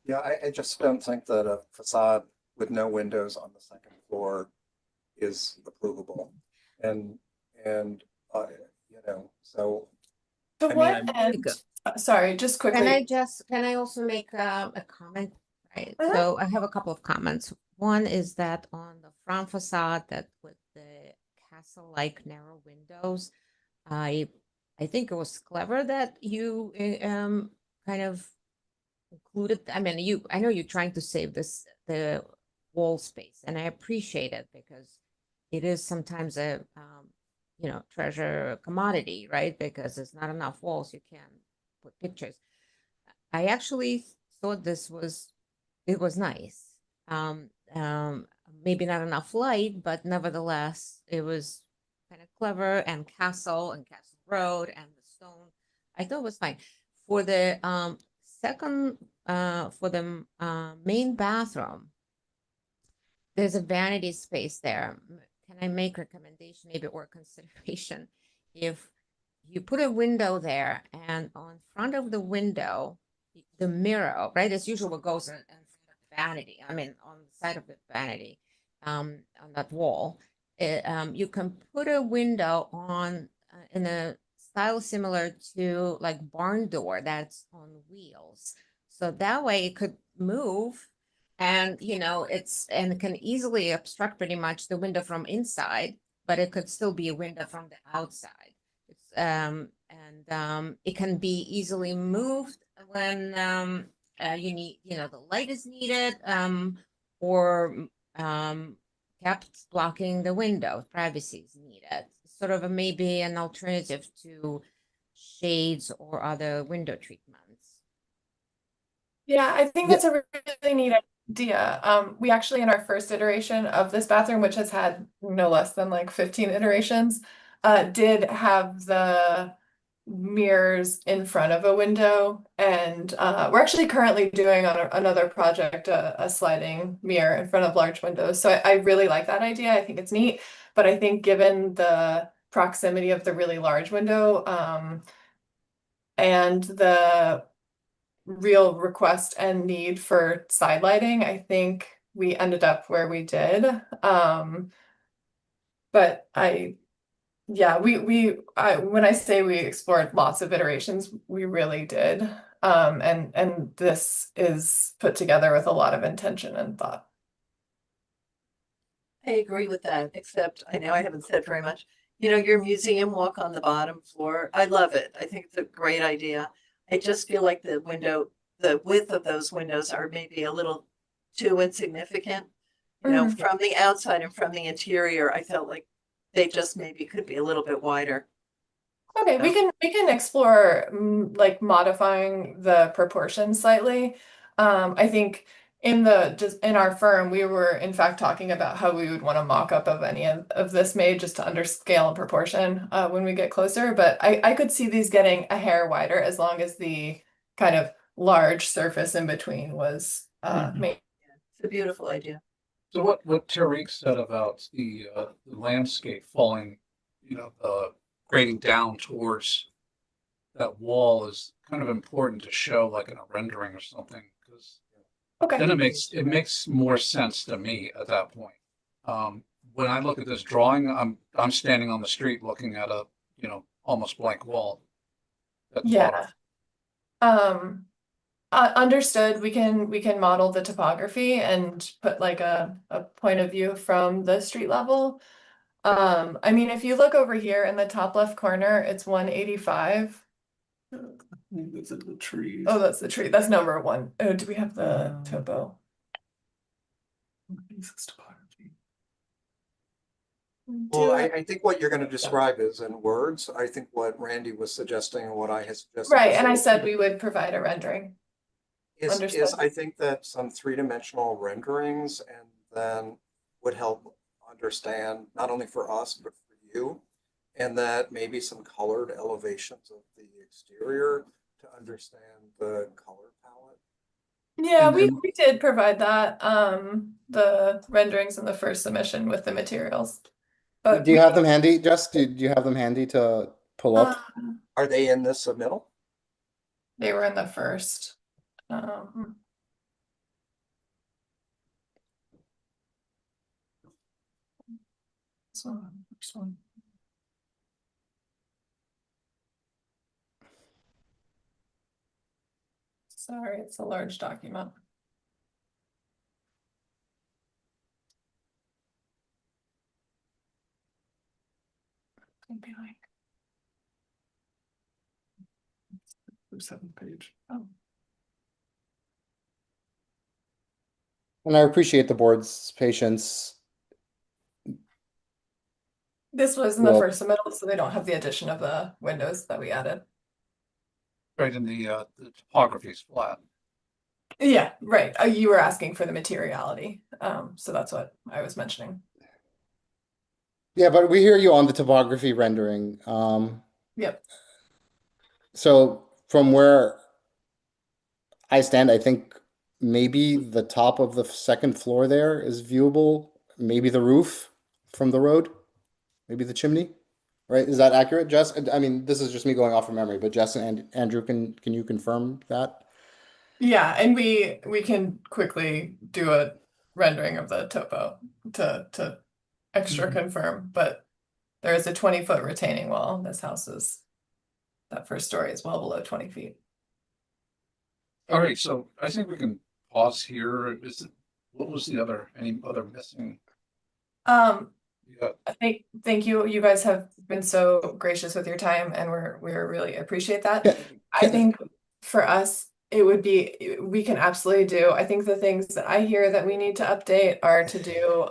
Yeah, I just don't think that a facade with no windows on the second floor is approvable. And, you know, so. To I mean, what end? Sorry, just quickly. Can I also make a comment? Right, Uh-huh. so I have a couple of comments. One is that on the front facade, that with the castle-like narrow windows, I think it was clever that you kind of included. I mean, I know you're trying to save the wall space, and I appreciate it, because it is sometimes a you know, treasure commodity, right? Because there's not enough walls, you can't put pictures. I actually thought it was nice. Maybe not enough light, but nevertheless, it was kind of clever, and Castle Road and the stone, I thought it was fine. For the main bathroom, there's a vanity space there. Can I make recommendation, maybe, or consideration? If you put a window there, and on front of the window, the mirror, right, as usual, goes in front of the vanity. I mean, on the side of the vanity, on that wall, you can put a window on in a style similar to like barn door that's on wheels. So that way it could move, and you know, it can easily obstruct pretty much the window from inside, but it could still be a window from the outside. It can be easily moved when you need, you know, the light is needed, or kept blocking the window, privacy is needed. Sort of maybe an alternative to shades or other window treatments. Yeah, I think that's a really neat idea. We actually, in our first iteration of this bathroom, which has had no less than like 15 iterations, did have the mirrors in front of a window, and we're actually currently doing on another project a sliding mirror in front of large windows. So I really like that idea. I think it's neat, but I think given the proximity of the really large window, and the real request and need for side lighting, I think we ended up where we did. But when I say we explored lots of iterations, we really did. And this is put together with a lot of intention and thought. I agree with that, except I know I haven't said very much. You know, your museum walk on the bottom floor, I love it. I think it's a great idea. I just feel like the width of those windows are maybe a little too insignificant. You know, from the outside and from the interior, I felt like they just maybe could be a little bit wider. Okay, we can explore like modifying the proportions slightly. I think just in our firm, we were in fact talking about how we would want a mock-up of any of this made just to under scale and proportion when we get closer. But I could see these getting a hair wider as long as the kind of large surface in between was made. It's a beautiful idea. So what Tariq said about the landscape falling, grading down towards that wall is kind of important to show like in a rendering or something, because Okay. then it makes more sense to me at that point. When I look at this drawing, I'm standing on the street looking at a, almost blank wall. That's Yeah. Understood. We can model the topography and put like a point of view from the street level. I mean, if you look over here in the top left corner, it's 185. These are the trees. Oh, that's the tree. That's number one. Oh, do we have the topo? Jesus, topography. Well, I think what you're going to describe is in words. I think what Randy was suggesting and what I had suggested. Right, and I said we would provide a rendering. Is Understood. I think that some three-dimensional renderings and then would help understand, not only for us, but for you. And that maybe some colored elevations of the exterior to understand the color palette. Yeah, And we then- did provide that, the renderings in the first submission with the materials. But Do you have them handy, Jess? Do you have them handy to pull up? Are they in this submittal? They were in the first. First one. Sorry, it's a large document. Be like, 7th page. oh, And I appreciate the board's patience. this was in the Well- first submittal, so they don't have the addition of the windows that we added. Right in the topography is flat. Yeah, right. You were asking for the materiality. So that's what I was mentioning. Yeah, but we hear you on the topography rendering. Yep. So from where I stand, I think maybe the top of the second floor there is viewable. Maybe the roof from the road, maybe the chimney, right? Is that accurate, Jess? I mean, this is just me going off from memory, but Jess and Andrew, can you confirm that? Yeah, and we can quickly do a rendering of the topo to extra confirm, but there is a 20-foot retaining wall. This house is, that first story is well below 20 feet. All right, so I think we can pause here. What was any other missing? Yeah, Thank you. You guys have been so gracious with your time, and we really appreciate that. Yeah, I think for us, it would be, we can absolutely do. I think the things that I hear that we need to update are to do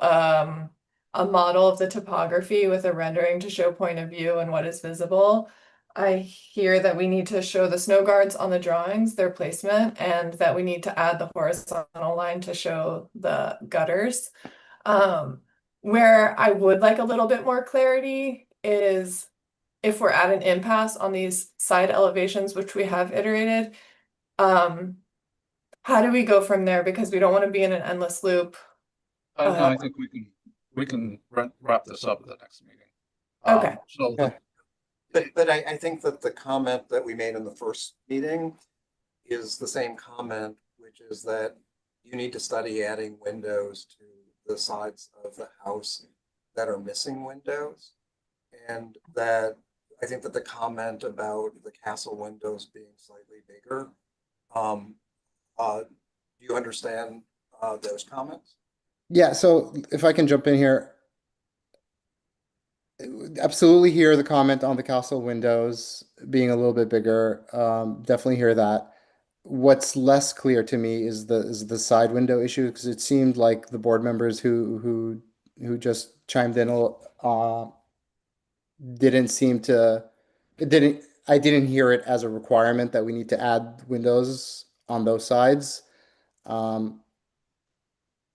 a model of the topography with a rendering to show point of view and what is visible. I hear that we need to show the snow guards on the drawings, their placement, and that we need to add the horizontal line to show the gutters. Where I would like a little bit more clarity is if we're at an impasse on these side elevations, which we have iterated, how do we go from there? Because we don't want to be in an endless loop. no, I think we can wrap this up at the next meeting. Okay. So Okay. But I think that the comment that we made in the first meeting is the same comment, which is that you need to study adding windows to the sides of the house that are missing windows. And that I think that the comment about the castle windows being slightly bigger, do you understand those comments? Yeah, so if I can jump in here. Absolutely hear the comment on the castle windows being a little bit bigger. Definitely hear that. What's less clear to me is the side window issue, because it seemed like the board members who just chimed in didn't seem to I didn't hear it as a requirement that we need to add windows on those sides. And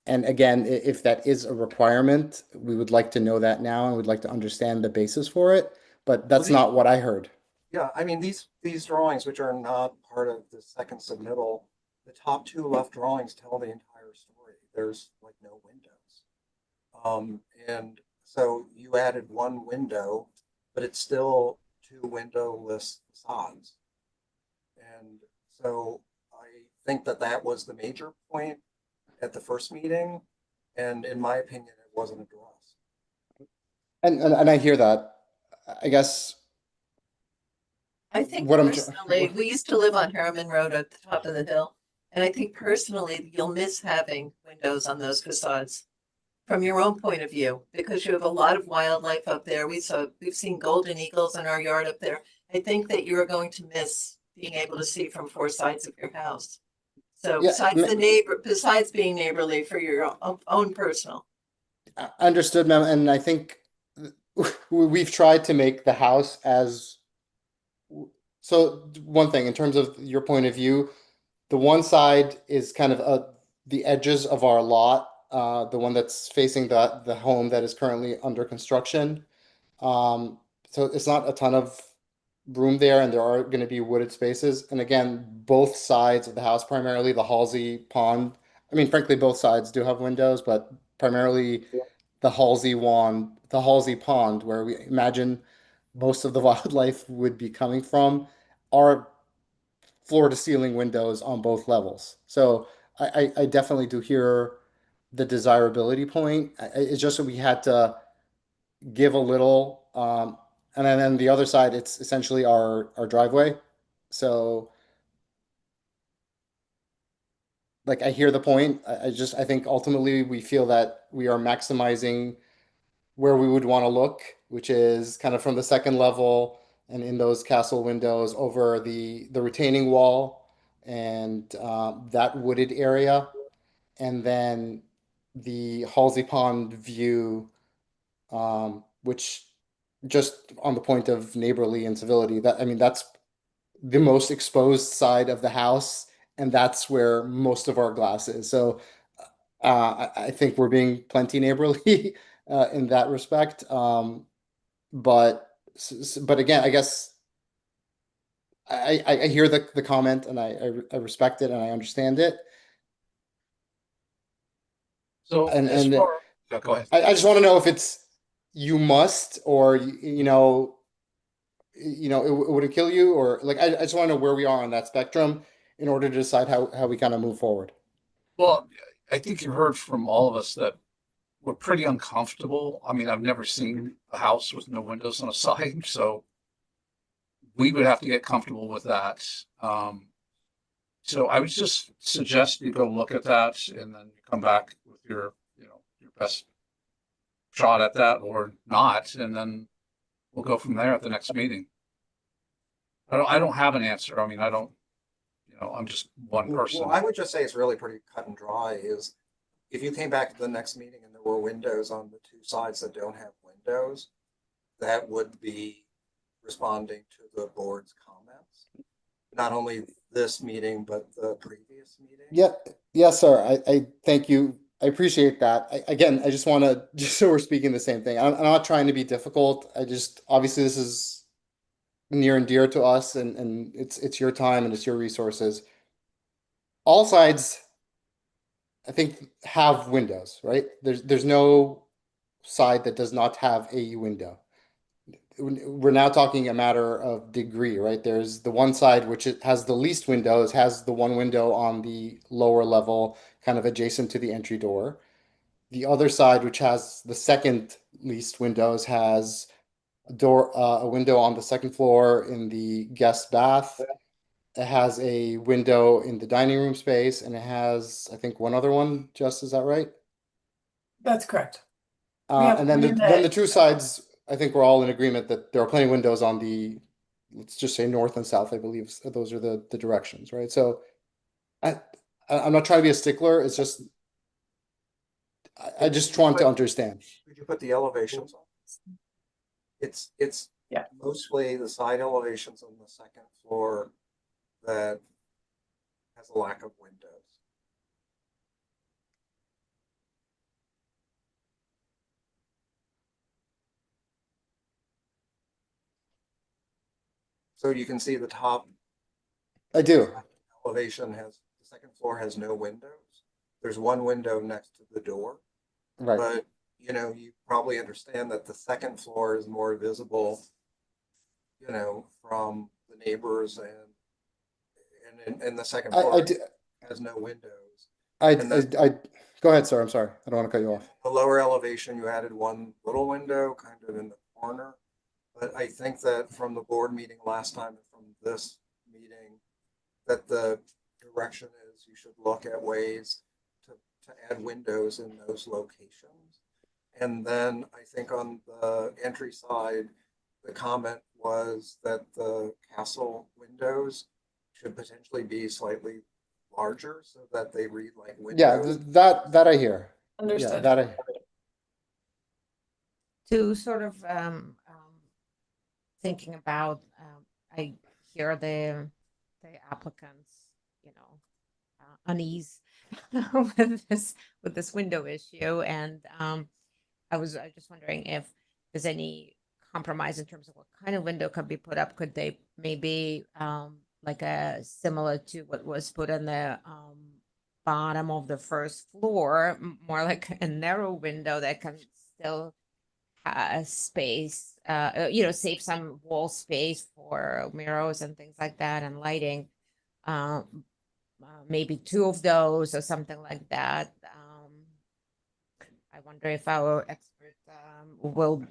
again, if that is a requirement, we would like to know that now and we'd like to understand the basis for it, but that's not what I heard. Yeah, I mean, these drawings, which are not part of the second submittal, the top two left drawings tell the entire story. There's like no windows. And so you added one window, but it's still two windowless facades. And so I think that that was the major point at the first meeting. And in my opinion, it wasn't addressed. And I hear that. I guess I think What I'm tr- personally, we used to live on Harriman Road at the top of the hill. And I think personally, you'll miss having windows on those facades from your own point of view, because you have a lot of wildlife up there. We've seen golden eagles in our yard up there. I think that you're going to miss being able to see from four sides of your house. So Yeah, besides being neighborly for your own personal. Understood, ma'am. And I think we've tried to make the house as, so one thing in terms of your point of view, the one side is kind of the edges of our lot, the one that's facing the home that is currently under construction. So it's not a ton of room there, and there are going to be wooded spaces. And again, both sides of the house, primarily the Halsey Pond. I mean, frankly, both sides do have windows, but primarily the Halsey Pond, where we imagine most of the wildlife would be coming from, are floor to ceiling windows on both levels. So I definitely do hear the desirability point. It's just that we had to give a little, and then the other side, it's essentially our driveway. So like I hear the point. I think ultimately we feel that we are maximizing where we would want to look, which is kind of from the second level and in those castle windows over the retaining wall and that wooded area, and then the Halsey Pond view, which just on the point of neighborly and civility, that I mean that's the most exposed side of the house, and that's where most of our glass is. So I think we're being plenty neighborly in that respect. But again, I guess I hear the comment and I respect it and I understand it. So And yeah, go ahead. I just want to know if it's you must, or you know, would it kill you, or like I just want to know where we are on that spectrum in order to decide how we kind of move forward. Well, I think you heard from all of us that we're pretty uncomfortable. I mean, I've never seen a house with no windows on a side, so we would have to get comfortable with that. So I would just suggest you go look at that and then you come back with your best shot at that or not, and then we'll go from there at the next meeting. I don't have an answer. I mean, I don't, I'm just one person. Well, I would just say it's really pretty cut and dry is if you came back to the next meeting and there were windows on the two sides that don't have windows, that would be responding to the board's comments. Not only this meeting, but the previous meeting. Yeah, yes, sir. I thank you. I appreciate that. Again, I just want to, just so we're speaking the same thing. I'm not trying to be difficult. Obviously this is near and dear to us, and it's your time and it's your resources. All sides, I think, have windows, right? There's no side that does not have a window. We're now talking a matter of degree, right? There's the one side which has the least windows, has the one window on the lower level, kind of adjacent to the entry door. The other side, which has the second least windows, has a window on the second floor in the guest bath. It has a window in the dining room space, and it has, I think, one other one. Jess, is that right? That's correct. have And then three then the that- two sides, I think we're all in agreement that there are plenty of windows on the, let's just say north and south, I believe those are the directions, right? So I'm not trying to be a stickler. It's just, I just want to understand. Could you put the elevations on? It's Yeah. mostly the side elevations on the second floor that has a lack of windows. So you can see the top I do. elevation has, the second floor has no windows. There's one window next to the door, Right. but you know, you probably understand that the second floor is more visible, you know, from the neighbors and the second I floor do. has no windows. I, And then- go ahead, sir. I'm sorry. I don't want to cut you off. The lower elevation, you added one little window kind of in the corner. But I think that from the board meeting last time and from this meeting, that the direction is you should look at ways to add windows in those locations. And then I think on the entry side, the comment was that the castle windows should potentially be slightly larger so that they read like Yeah, windows. that I hear. Yeah, Understood. that I. To sort of thinking about, I hear the applicants, you know, unease with this window issue, and I was just wondering if there's any compromise in terms of what kind of window could be put up. Could they maybe like a similar to what was put on the bottom of the first floor, more like a narrow window that can still space, you know, save some wall space for mirrors and things like that and lighting. Maybe two of those or something like that. I wonder if our expert will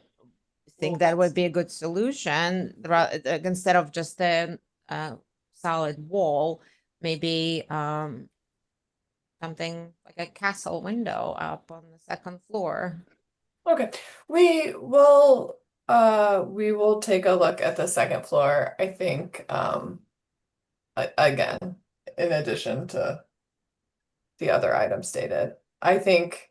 think that would be a good solution instead of just a solid wall, maybe something like a castle window up on the second floor. Okay, we will take a look at the second floor, I think, again, in addition to the other items stated. I think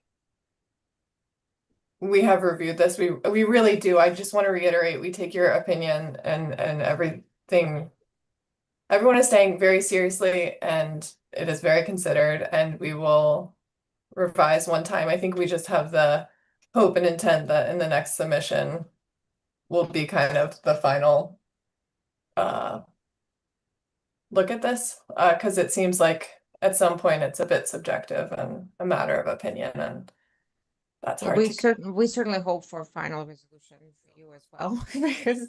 we have reviewed this. We really do. I just want to reiterate, we take your opinion and everything. Everyone is staying very seriously and it is very considered, and we will revise one time. I think we just have the hope and intent that in the next submission will be kind of the final look at this, because it seems like at some point it's a bit subjective and a matter of opinion, and that's hard We to. we certainly hope for a final resolution for you as well, because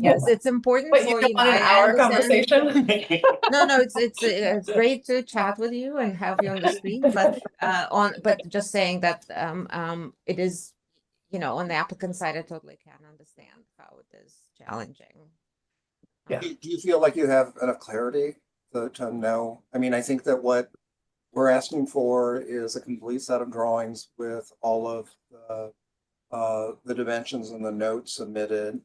yes, it's important But for you don't you. want an I hour understand. conversation? No, it's great to chat with you and have you on the screen, but but just saying that it is, you know, on the applicant side, I totally can understand how it is challenging. Yeah. Do you feel like you have enough clarity to know? I mean, I think that what we're asking for is a complete set of drawings with all of the dimensions and the notes submitted.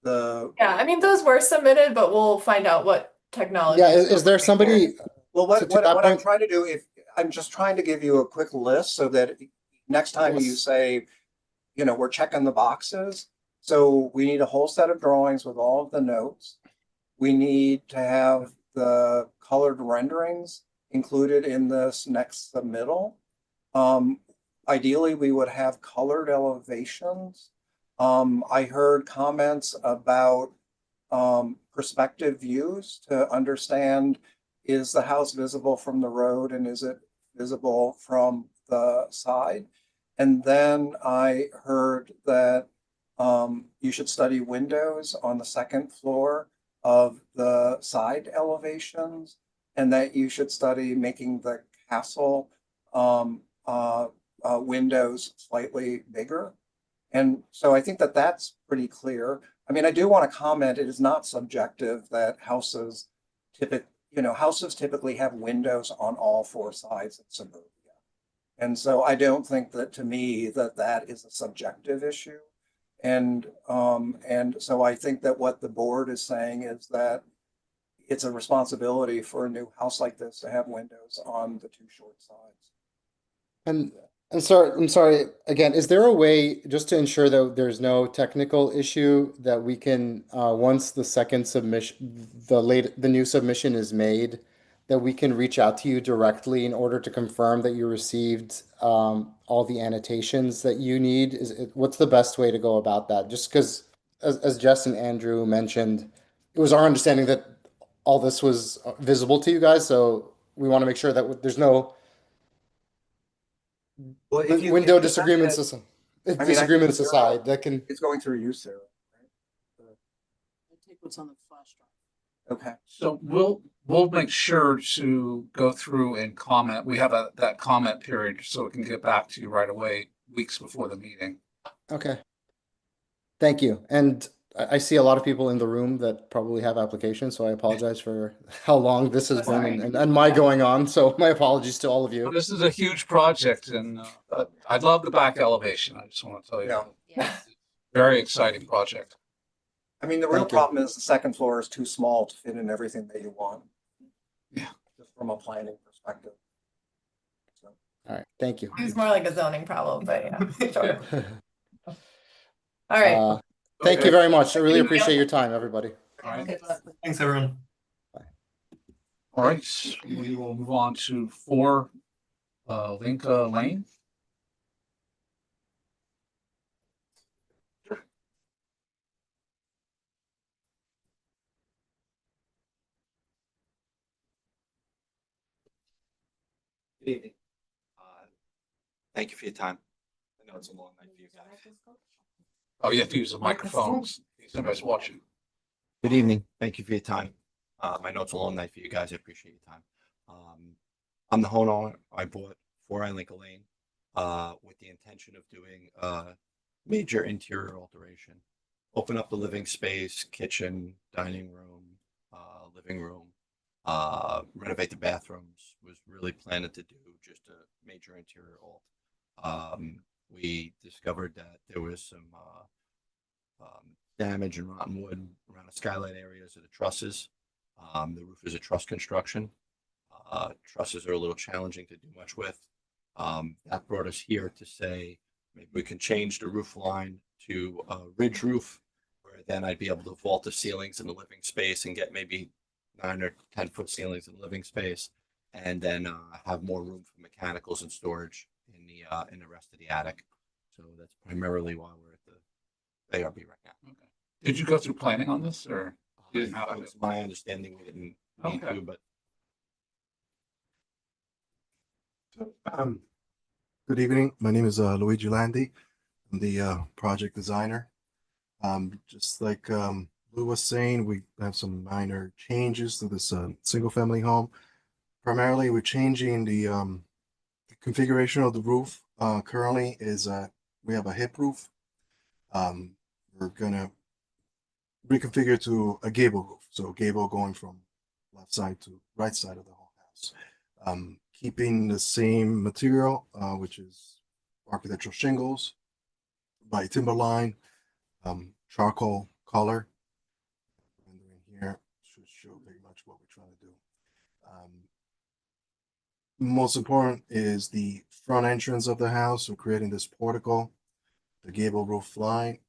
Yeah, I mean, those were submitted, but we'll find out what technology. Yeah, is there somebody? Well, to that what I'm point- trying to do, if I'm just trying to give you a quick list so that next time you Yes. say, you know, we're checking the boxes. So we need a whole set of drawings with all of the notes. We need to have the colored renderings included in this next submittal. Ideally, we would have colored elevations. I heard comments about perspective views to understand, is the house visible from the road and is it visible from the side? And then I heard that you should study windows on the second floor of the side elevations, and that you should study making the castle windows slightly bigger. And so I think that that's pretty clear. I mean, I do want to comment, it is not subjective that houses typically have windows on all four sides of suburbia. And so I don't think that, to me, that is a subjective issue. And so I think that what the board is saying is that it's a responsibility for a new house like this to have windows on the two short sides. And I'm sorry, again, is there a way, just to ensure that there's no technical issue, that we can, once the second submission, the new submission is made, that we can reach out to you directly in order to confirm that you received, all the annotations that you need? What's the best way to go about that? Just because, as Jess and Andrew mentioned, it was our understanding that all this was visible to you guys, so we want to make sure that there's no Well, if you- window if you disagreements have that- aside, I mean, disagreements you're aside, right. that can. It's going through you, Sarah. right? I take what's on the flash drive. Okay. So we'll make sure to go through and comment. We have that comment period so we can get back to you right away, weeks before the meeting. Okay. Thank you. And I see a lot of people in the room that probably have applications, so I apologize for how long this has been and my going on. So my apologies to all of you. This is a huge project and I love the back elevation. I just want to tell you. Yeah. Yeah. Very exciting project. I mean, the real Thank you. problem is the second floor is too small to fit in everything that you want. Yeah. Just from a planning perspective. So, All right. Thank you. It's more like a zoning problem, but yeah, sure. All right. Thank Okay. you very much. I really Thank you. appreciate your time, everybody. All right. Thanks, everyone. All right. We will move on to 4 Linka Lane. Good evening. Thank you for your time. I know it's a long night for you guys. Oh, you have to use the microphones. Somebody's watching. Good evening. Thank you for your time. I know it's a long night for you guys. I appreciate your time. I'm the homeowner. I bought 4 Lincoln Lane with the intention of doing a major interior alteration. Open up the living space, kitchen, dining room, living room, renovate the bathrooms. Was really planning to do just a major interior alt. We discovered that there was some damage and rotten wood around the skylight areas of the trusses. The roof is a truss construction. Trusses are a little challenging to do much with. That brought us here to say maybe we can change the roof line to a ridge roof, where then I'd be able to vault the ceilings in the living space and get maybe 9 or 10-foot ceilings in the living space, and then have more room for mechanicals and storage in the rest of the attic. So that's primarily why we're at the ARB right now. Okay. Did you go through planning on this or? You didn't have to. It's my understanding we didn't need Okay. to, but Good evening. My name is Luigi Landi. I'm the project designer. Just like Lou was saying, we have some minor changes to this single family home. Primarily, we're changing the configuration of the roof. Currently is we have a hip roof. We're gonna reconfigure to a gable roof. So gable going from left side to right side of the whole house. Keeping the same material, which is architectural shingles by Timberline, charcoal color. Rendering here should show pretty much what we're trying to do. Most important is the front entrance of the house. We're creating this portico, the gable roof line,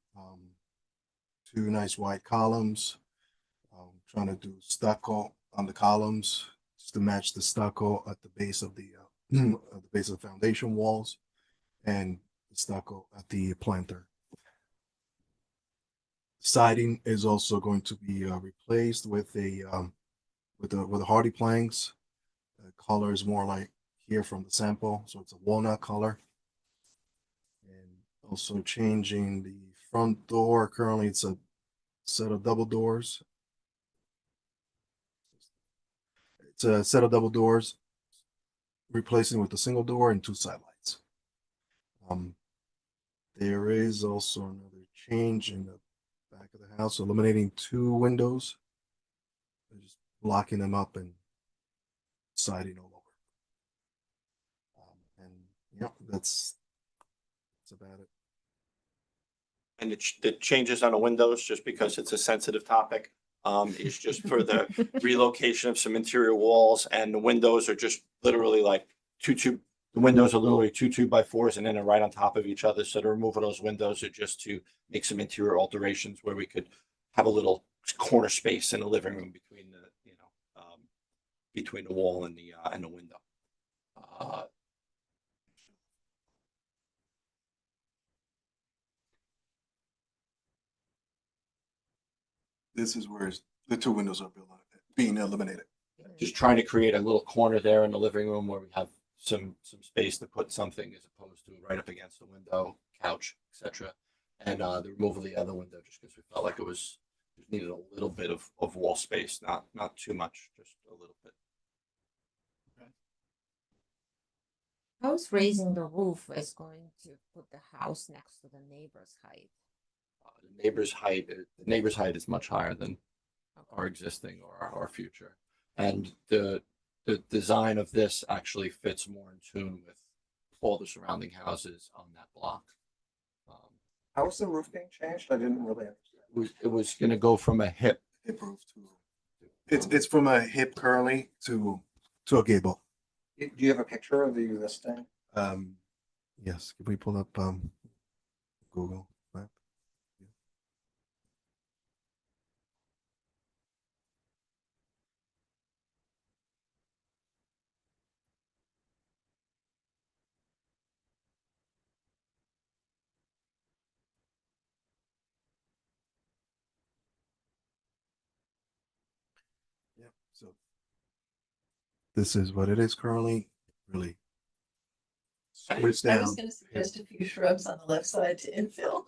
2 nice white columns. Trying to do stucco on the columns just to match the stucco at the base of the foundation walls, and the stucco at the planter. Siding is also going to be replaced with a hardy planks. The color is more like here from the sample, so it's a walnut color. And also changing the front door. Currently, it's a set of double doors. It's a set of double doors, replacing with a single door and 2 side lights. There is also another change in the back of the house, eliminating 2 windows, just blocking them up and siding all over. And yeah, that's about it. and the changes on the windows, just because it's a sensitive topic, is just for the relocation of some interior walls, and the windows are just literally like two the windows are literally 2 2x4s and then they're right on top of each other. So the removal of those windows are just to make some interior alterations where we could have a little corner space in the living room between the, between the wall and the window. This is where the two windows are being eliminated. Just trying to create a little corner there in the living room where we have some space to put something as opposed to right up against the window, couch, etc. And the removal of the other window just because we felt like it was just needed a little bit of wall space, not too much, just a little bit. How's raising the roof is going to put the house next to the neighbor's height? The neighbor's height is much higher than our existing or our future. And the design of this actually fits more in tune with all the surrounding houses on that block. How is the roof being changed? I didn't really understand. It was going to go from a hip Roof to, it's from a hip currently to a gable. Do you have a picture of the existing? Yes, can we pull up Google map? Yeah, so this is what it is currently, really. It's I down. was gonna suggest a few shrubs on the left side to infill.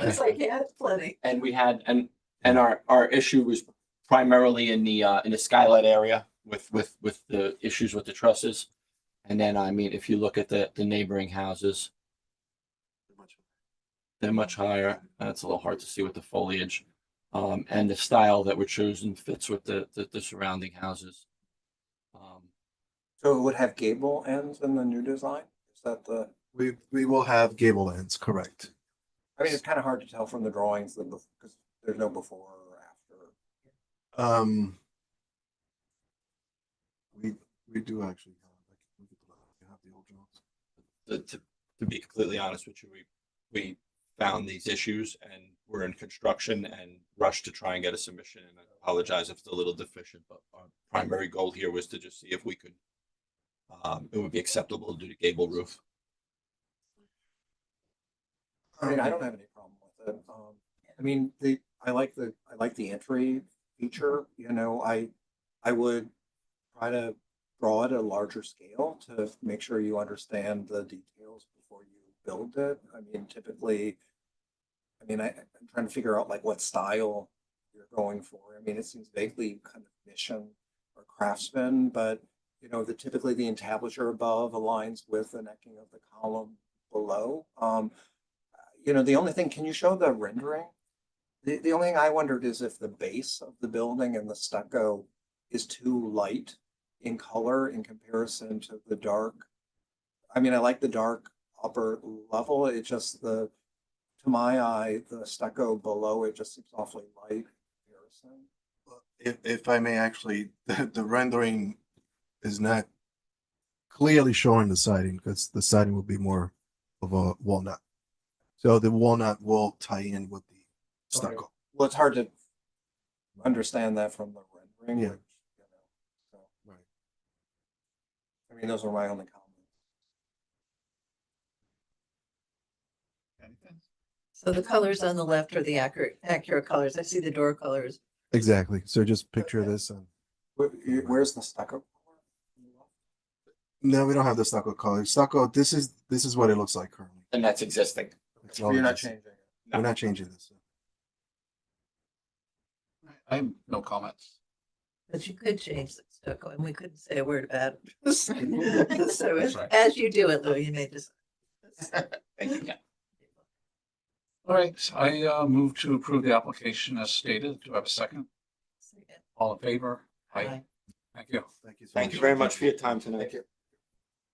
It's like, yeah, it's plenty. And we had and our issue was primarily in the skylight area with the issues with the trusses. And then I mean, if you look at the neighboring houses, they're much higher. It's a little hard to see with the foliage. And the style that we're choosing fits with the surrounding houses. So it would have gable ends in the new design? Is that the, We will have gable ends, correct. I mean, it's kind of hard to tell from the drawings because there's no before or after. We do actually have the old drawings. To be completely honest with you, we found these issues and we're in construction and rushed to try and get a submission. And I apologize if it's a little deficient, but our primary goal here was to just see if we could, it would be acceptable to do the gable roof. I mean, I don't have any problem with it. I mean, I like the entry feature, you know, I would try to draw it at a larger scale to make sure you understand the details before you build it. I mean, typically, I'm trying to figure out like what style you're going for. I mean, it seems vaguely kind of mission or craftsman, but you know, typically the entablature above aligns with the necking of the column below. You know, the only thing, can you show the rendering? The only thing I wondered is if the base of the building and the stucco is too light in color in comparison to the dark. I mean, I like the dark upper level. It just to my eye, the stucco below it just seems awfully light in comparison. If I may actually, the rendering is not clearly showing the siding because the siding will be more of a walnut. So the walnut will tie in with the stucco. Okay. Well, it's hard to understand that from the rendering. Yeah. Which, you know, so. Right. I mean, those are my only comments. Anything? So the colors on the left are the accurate colors. I see the door colors. Exactly. So just picture this. Where's the stucco? No, we don't have the stucco color. Stucco, this is what it looks like currently. And that's existing. It's So all you're not existing. changing it. We're not changing this. I have no comments. But you could change the stucco and we couldn't say a word about it. So That's right. as you do it, Lou, you may just. Thank you. All right, I move to approve the application as stated. Do I have a second? All in favor? Aye. Thank you. Thank you so Thank you very much for your time tonight.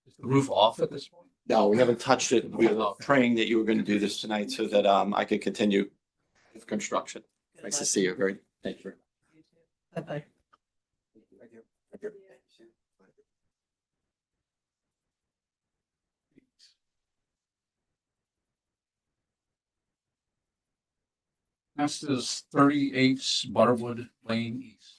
Is the roof off at this point? No, we haven't touched it. We were praying that you were going to do this tonight so that I could continue with construction. Nice to see you. Thank you. Bye-bye. Thank you. Thank you. Next is 38 Butterwood Lane East.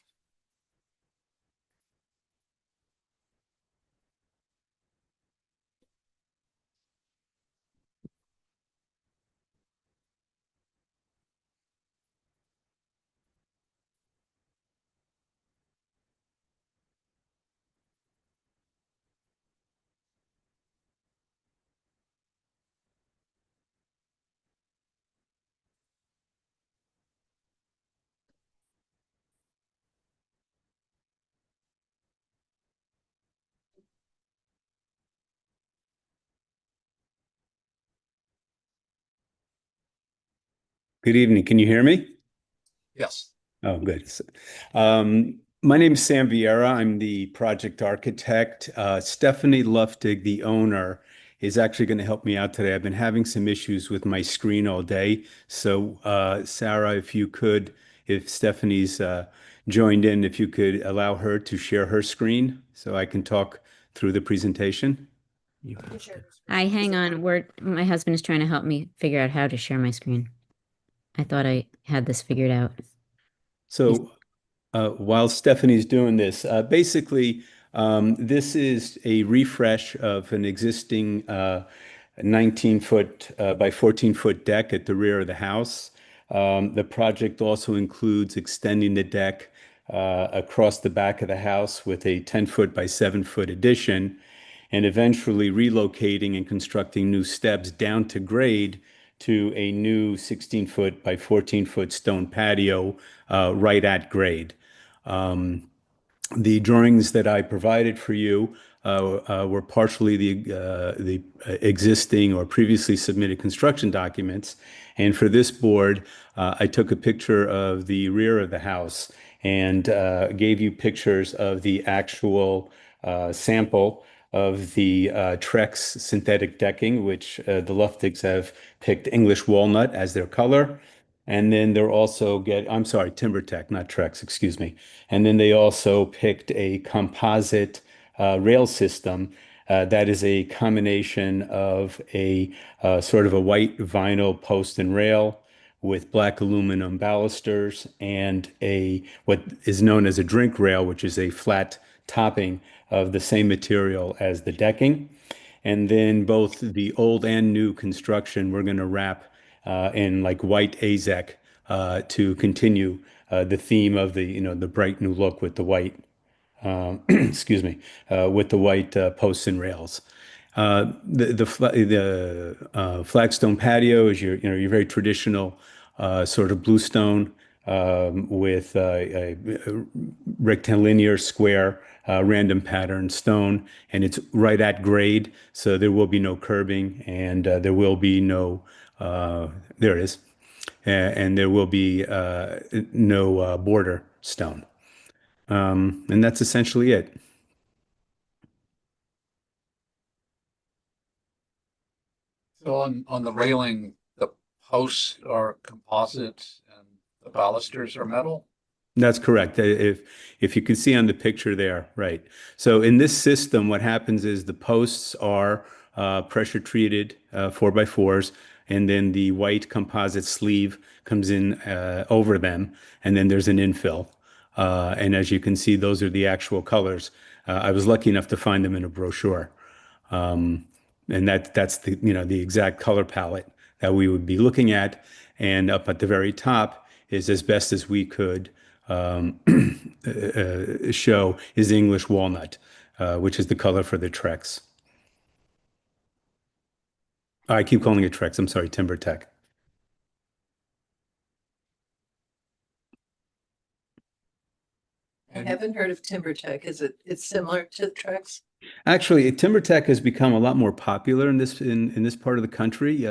Good evening. Can you hear me? Yes. Oh, good. My name is Sam Vieira. I'm the project architect. Stephanie Luftig, the owner, is actually going to help me out today. I've been having some issues with my screen all day. So, Sarah, if you could, if Stephanie's joined in, if you could allow her to share her screen so I can talk through the presentation. Hang on. My husband is trying to help me figure out how to share my screen. I thought I had this figured out. So while Stephanie's doing this, basically, this is a refresh of an existing 19-foot by 14-foot deck at the rear of the house. The project also includes extending the deck across the back of the house with a 10-foot by 7-foot addition, and eventually relocating and constructing new steps down to grade to a new 16-foot by 14-foot stone patio right at grade. The drawings that I provided for you were partially the existing or previously submitted construction documents. And for this board, I took a picture of the rear of the house and gave you pictures of the actual sample of the Trex synthetic decking, which the Luftigs have picked English walnut as their color. And then they're also I'm sorry, TimberTech, not Trex, excuse me. And then they also picked a composite rail system that is a combination of a sort of a white vinyl post and rail with black aluminum balusters and what is known as a drink rail, which is a flat topping of the same material as the decking. And then both the old and new construction, we're going to wrap in like white AZEK to continue the theme of the bright new look with the white, excuse me, with the white posts and rails. The flagstone patio is your very traditional sort of bluestone with a rectilinear square random pattern stone, and it's right at grade, so there will be no curbing, and there will be no there it is, and there will be no border stone, and that's essentially it. So on the railing, the posts are composite and the balusters are metal? That's correct. If you can see on the picture there, right. So in this system, what happens is the posts are pressure treated 4x4s, and then the white composite sleeve comes in over them, and then there's an infill. And as you can see, those are the actual colors. I was lucky enough to find them in a brochure. And that's the exact color palette that we would be looking at. And up at the very top is, as best as we could show, is English walnut, which is the color for the Trex. I keep calling it Trex. I'm sorry, TimberTech. I haven't heard of TimberTech. It's similar to Trex? Actually, TimberTech has become a lot more popular in this part of the country.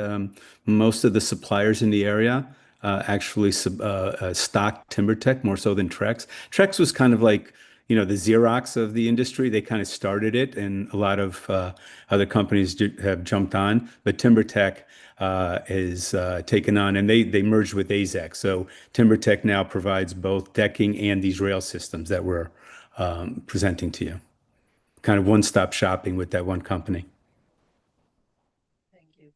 Most of the suppliers in the area actually stock TimberTech more so than Trex. Trex was kind of like, the Xerox of the industry. They kind of started it, and a lot of other companies have jumped on. But TimberTech is taken on, and they merged with AZEK. So TimberTech now provides both decking and these rail systems that we're presenting to you. Kind of one-stop shopping with that one company. Thank you.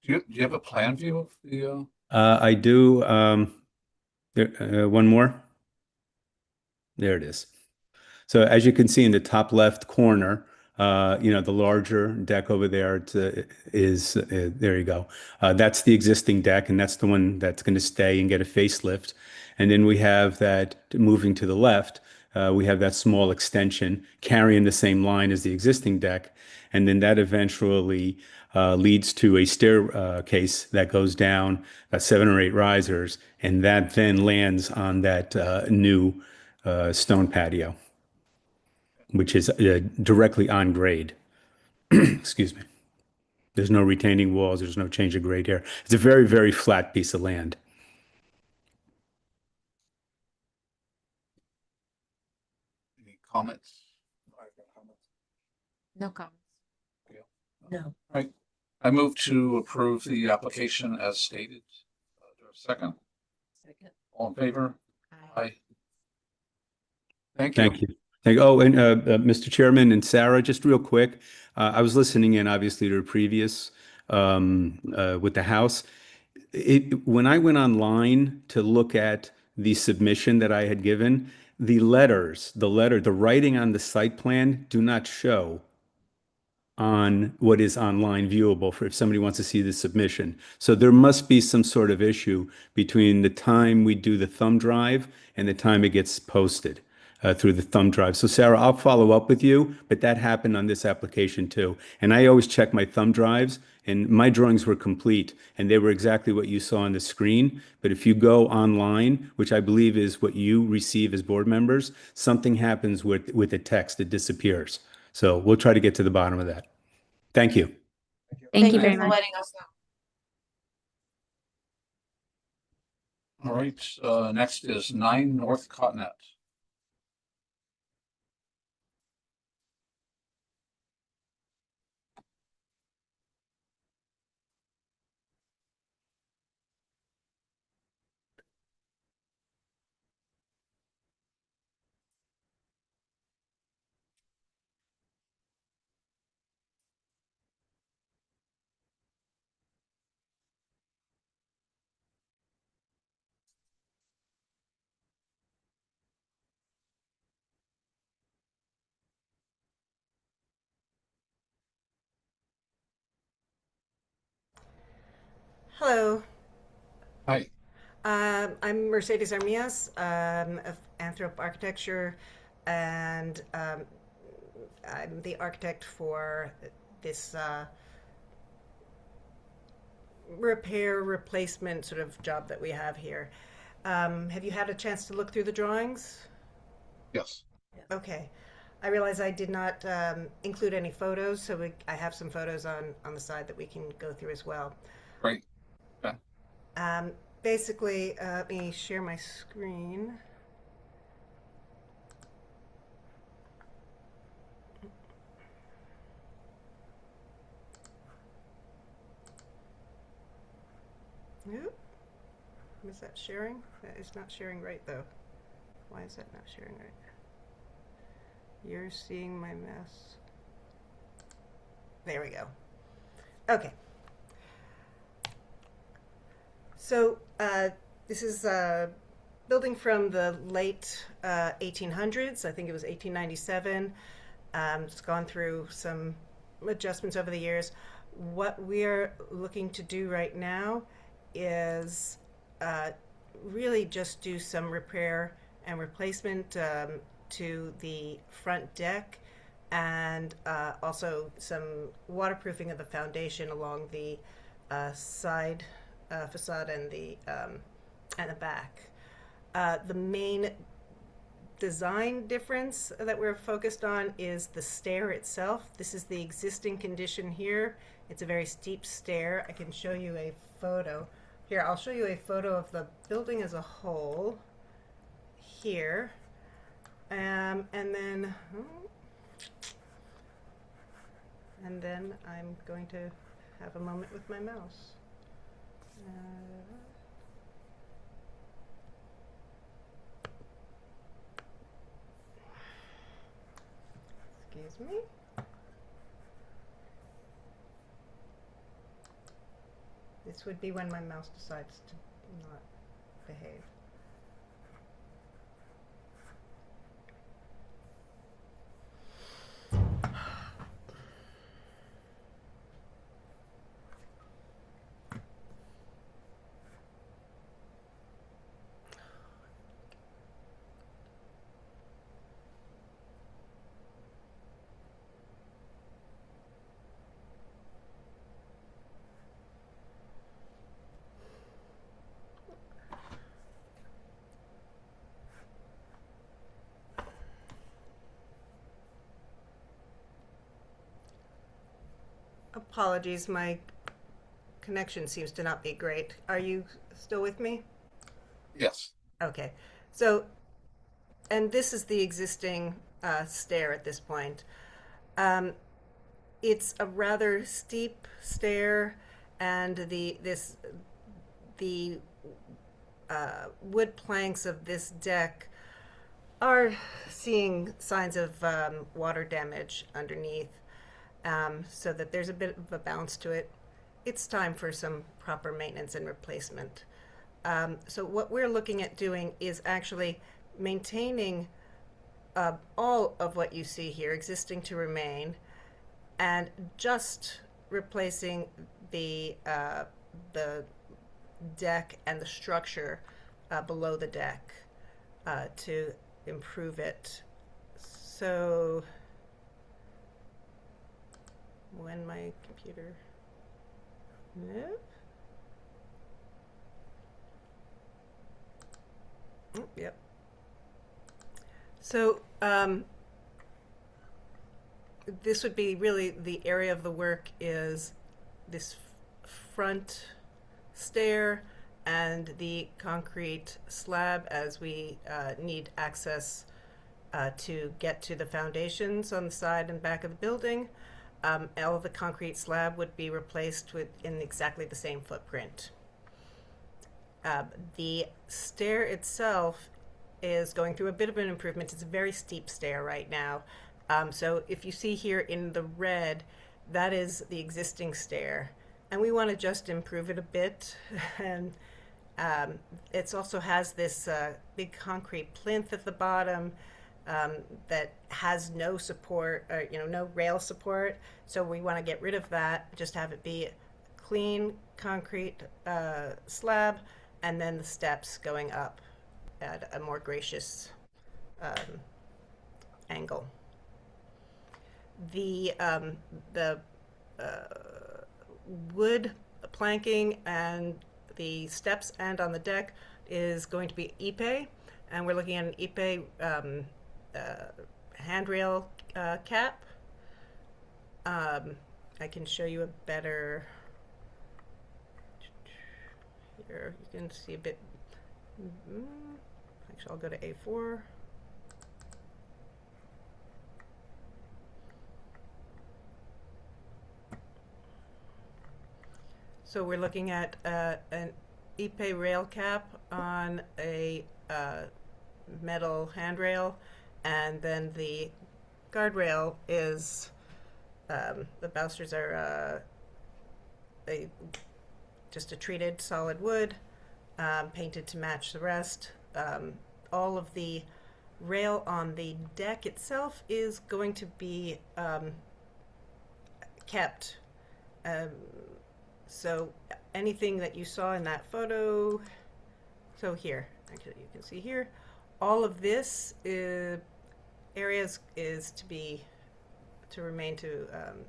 Do you have a plan view of the, I do. One more. There it is. So as you can see in the top left corner, the larger deck over there there you go. That's the existing deck, and that's the one that's going to stay and get a facelift. And then we have that moving to the left. We have that small extension carrying the same line as the existing deck, and then that eventually leads to a staircase that goes down 7 or 8 risers, and that then lands on that new stone patio, which is directly on grade. Excuse me. There's no retaining walls. There's no change of grade here. It's a very, very flat piece of land. any comments? No comments. No. All right. I move to approve the application as stated. Do I have a second? Second. All in favor? Aye. Thank you. Thank you. Oh, and Mr. Chairman and Sarah, just real quick, I was listening in obviously to the previous with the house. When I went online to look at the submission that I had given, the writing on the site plan do not show on what is online viewable for if somebody wants to see the submission. So there must be some sort of issue between the time we do the thumb drive and the time it gets posted through the thumb drive. So Sarah, I'll follow up with you, but that happened on this application too. And I always check my thumb drives, and my drawings were complete and they were exactly what you saw on the screen. But if you go online, which I believe is what you receive as board members, something happens with the text, it disappears. So we'll try to get to the bottom of that. Thank you. Thank you very for much. letting us know. All right. Next is 9 North Cottonette. Hello. Hi. I'm Mercedes Armias of Anthrop Architecture, and I'm the architect for this repair replacement sort of job that we have here. Have you had a chance to look through the drawings? Yes. Okay. I realize I did not include any photos, so I have some photos on the side that we can go through as well. Great. Okay. Basically, let me share my screen. Oop. Is that sharing? That is not sharing right, though. Why is that not sharing right? You're seeing my mess. There we go. Okay. So this is a building from the late 1800s. I think it was 1897. It's gone through some adjustments over the years. What we're looking to do right now is really just do some repair and replacement to the front deck, and also some waterproofing of the foundation along the side facade and the back. The main design difference that we're focused on is the stair itself. This is the existing condition here. It's a very steep stair. I can show you a photo. Here, I'll show you a photo of the building as a whole here. And then I'm going to have a moment with my mouse. Excuse me. This would be when my mouse decides to not behave. Apologies, my connection seems to not be great. Are you still with me? Yes. Okay. So, and this is the existing stair at this point. It's a rather steep stair, and the wood planks of this deck are seeing signs of water damage underneath. So that there's a bit of a bounce to it. It's time for some proper maintenance and replacement. So what we're looking at doing is actually maintaining all of what you see here, existing to remain, and just replacing the deck and the structure below the deck to improve it. So when my computer, nope. Oh, yep. So this would be really the area of the work is this front stair and the concrete slab, as we need access to get to the foundations on the side and back of the building. All of the concrete slab would be replaced in exactly the same footprint. The stair itself is going through a bit of an improvement. It's a very steep stair right now. So if you see here in the red, that is the existing stair. And we want to just improve it a bit. And it also has this big concrete plinth at the bottom. That has no support, no rail support. So we want to get rid of that, just have it be a clean concrete slab, and then the steps going up at a more gracious angle. The wood planking and the steps and on the deck is going to be Ipe, and we're looking at an Ipe handrail cap. I can show you a better, here you can see a bit, actually I'll go to A4. So we're looking at an Ipe rail cap on a metal handrail, and then the guardrail is, the balusters are just a treated solid wood, painted to match the rest. All of the rail on the deck itself is going to be kept. So anything that you saw in that photo, so here, actually you can see here, all of this areas is to remain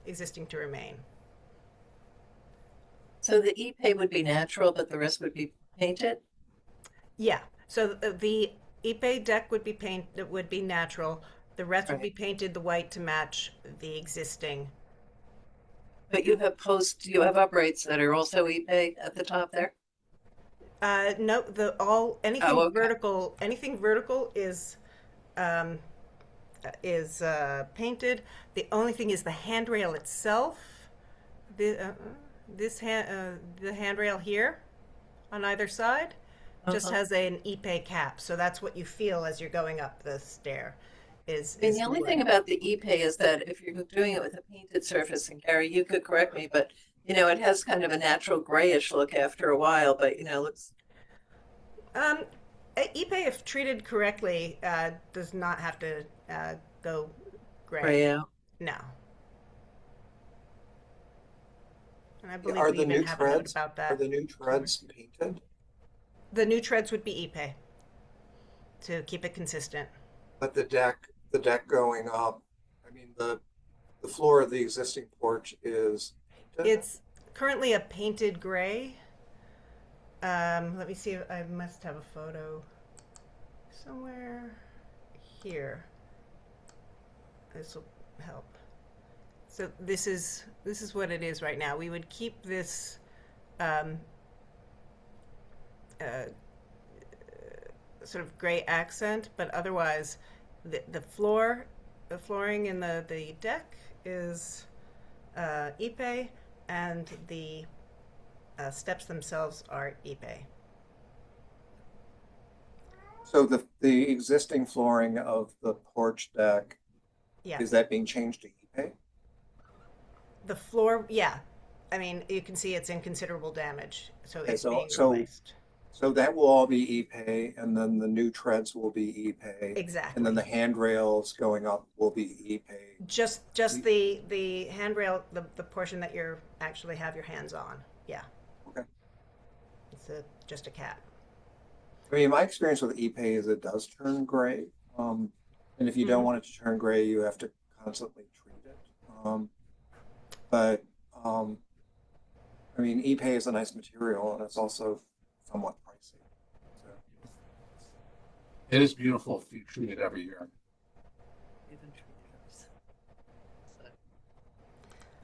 existing to remain. So the Ipe would be natural, but the rest would be painted? Yeah, so the Ipe deck would be natural. The rest would be painted the white to match the existing. But you have uprights that are also Ipe at the top there? No, anything okay. anything vertical is painted. The only thing is the handrail itself. The handrail here on either side just has an Ipe cap, so that's what you feel as you're going up the stair. The only thing about the Ipe is that if you're doing it with a painted surface, and Gary, you could correct me, but You know, it has kind of a natural grayish look after a while, but you know, looks. Ipe, if treated correctly, does not have to go gray. Gray out. No. And I believe Are we the even new have a note treads, about are that. the new treads painted? The new treads would be Ipe to keep it consistent. But the deck going up, I mean, the floor of the existing porch is painted? It's currently a painted gray. Let me see if I must have a photo somewhere here. This will help. So this is what it is right now. We would keep this sort of gray accent, but otherwise the flooring in the deck is Ipe, and the steps themselves are Ipe. So the existing flooring of the porch deck, Yeah. is that being changed to Ipe? The floor, yeah. I mean, you can see it's in considerable damage, so Okay, it's so being so replaced. so that will all be Ipe, and then the new treads will be Ipe, Exactly. and then the handrails going up will be Ipe. Just the handrail, the portion that you're actually have your hands on. Yeah. Okay. It's just a cat. I mean, my experience with Ipe is it does turn gray, and if you don't want it to turn gray, you have to constantly treat it. But I mean, Ipe is a nice material, and it's also somewhat pricey. So. It is beautiful if you treat it every year.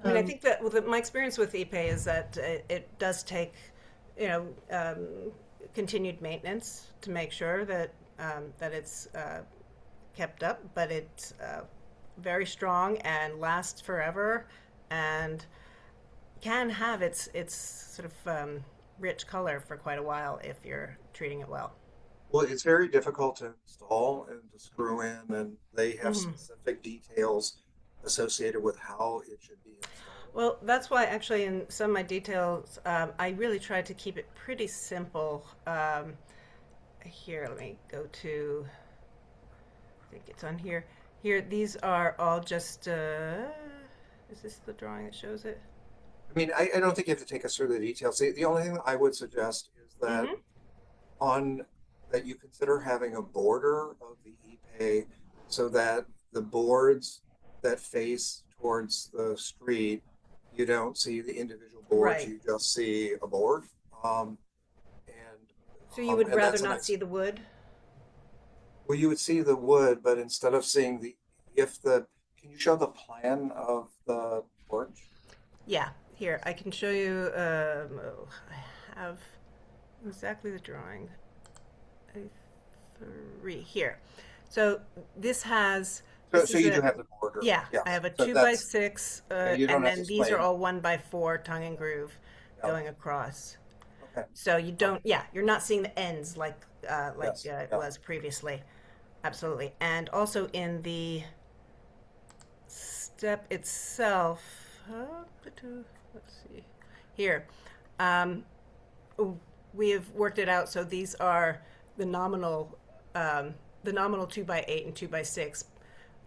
I mean, I think that my experience with Ipe is that it does take, continued maintenance to make sure that that it's kept up, but it's very strong and lasts forever, and can have its sort of rich color for quite a while if you're treating it well. Well, it's very difficult to install and to screw in, and they have Mhm. specific details associated with how it should be installed. Well, that's why actually in some of my details, I really tried to keep it pretty simple. Here, let me go to, I think it's on here. Here, these are all just, is this the drawing that shows it? I mean, I don't think you have to take us through the details. The only thing that I would suggest is that that you consider having a border of the Ipe so that the boards that face towards the street, you don't see the individual boards, Right. you just see a board. So you would and rather that's a not nice- see the wood? Well, you would see the wood, but instead of seeing can you show the plan of the porch? Yeah, here, I can show you, I have exactly the drawing. Here. So this has. So this you is do have the border. Yeah, Yeah, I have a so 2x6, you don't and have then to these are explain. all 1x4 tongue and groove Yeah. going across. Okay. So you don't, yeah, you're not seeing the ends like Yes, it yeah. was previously. Absolutely. And also in the step itself, let's see, here, we have worked it out. So these are the nominal 2x8 and 2x6.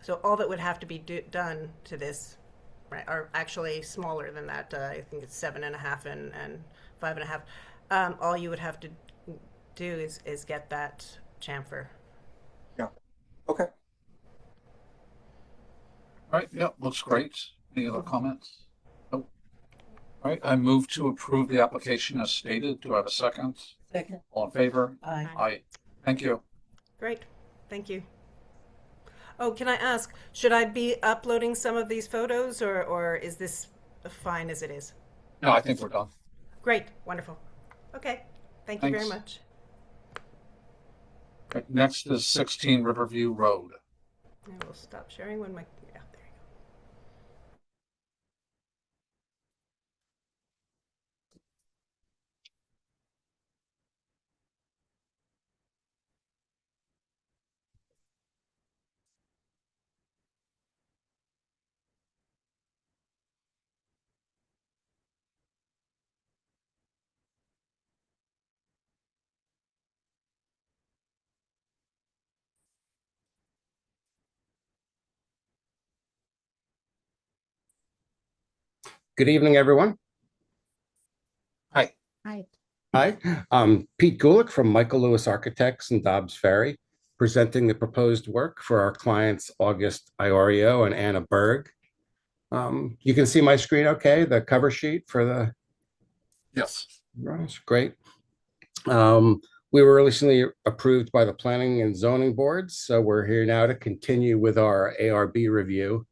So all that would have to be done to this, right, are actually smaller than that. I think it's 7.5 and 5.5. All you would have to do is get that chamfer. Yeah. Okay. All right, yeah, looks great. Any other comments? Nope. All right, I move to approve the application as stated. Do I have a second? Second. All in favor? Aye. Aye. Thank you. Great, thank you. Oh, can I ask, should I be uploading some of these photos, or is this fine as it is? No, I think we're done. Great, wonderful. Okay, thank you very Thanks. much. Okay, next is 16 Riverview Road. I will stop sharing when my Good evening, everyone. Hi. Hi. Hi, I'm Pete Gulick from Michael Lewis Architects in Dobbs Ferry, presenting the proposed work for our clients August Iorio and Anna Berg. You can see my screen okay, the cover sheet for the... Yes. Right, great. We were recently approved by the Planning and Zoning Boards, so we're here now to continue with our ARB review.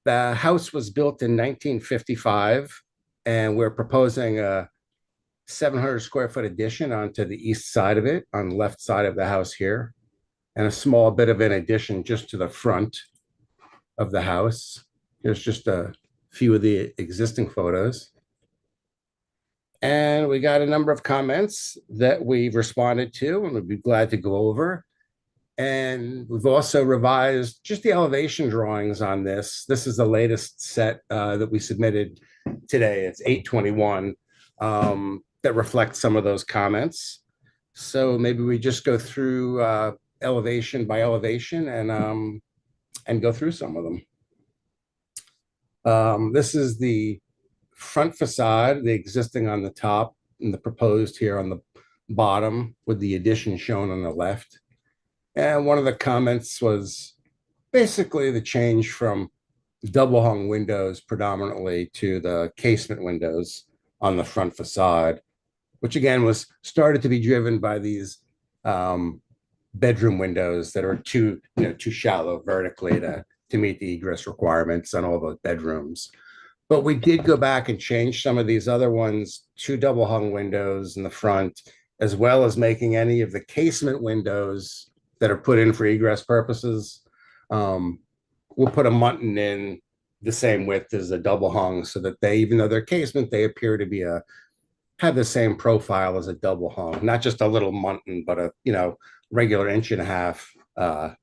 The house was built in 1955, and we're proposing a 700 square foot addition onto the east side of it, on the left side of the house here, and a small bit of an addition just to the front of the house. Here's just a few of the existing photos. And we got a number of comments that we've responded to and we'd be glad to go over. And we've also revised just the elevation drawings on this. This is the latest set that we submitted today. It's 8/21 that reflects some of those comments. So maybe we just go through elevation by elevation and go through some of them. This is the front facade, the existing on the top and the proposed here on the bottom with the addition shown on the left. And one of the comments was basically the change from double hung windows predominantly to the casement windows on the front facade, which again was started to be driven by these bedroom windows that are too shallow vertically to meet the egress requirements on all those bedrooms. But we did go back and change some of these other ones to double hung windows in the front, as well as making any of the casement windows that are put in for egress purposes. We'll put a muntin in the same width as a double hung so that they, even though they're casement, they appear to be have the same profile as a double hung, not just a little muntin, but a regular 1.5 inch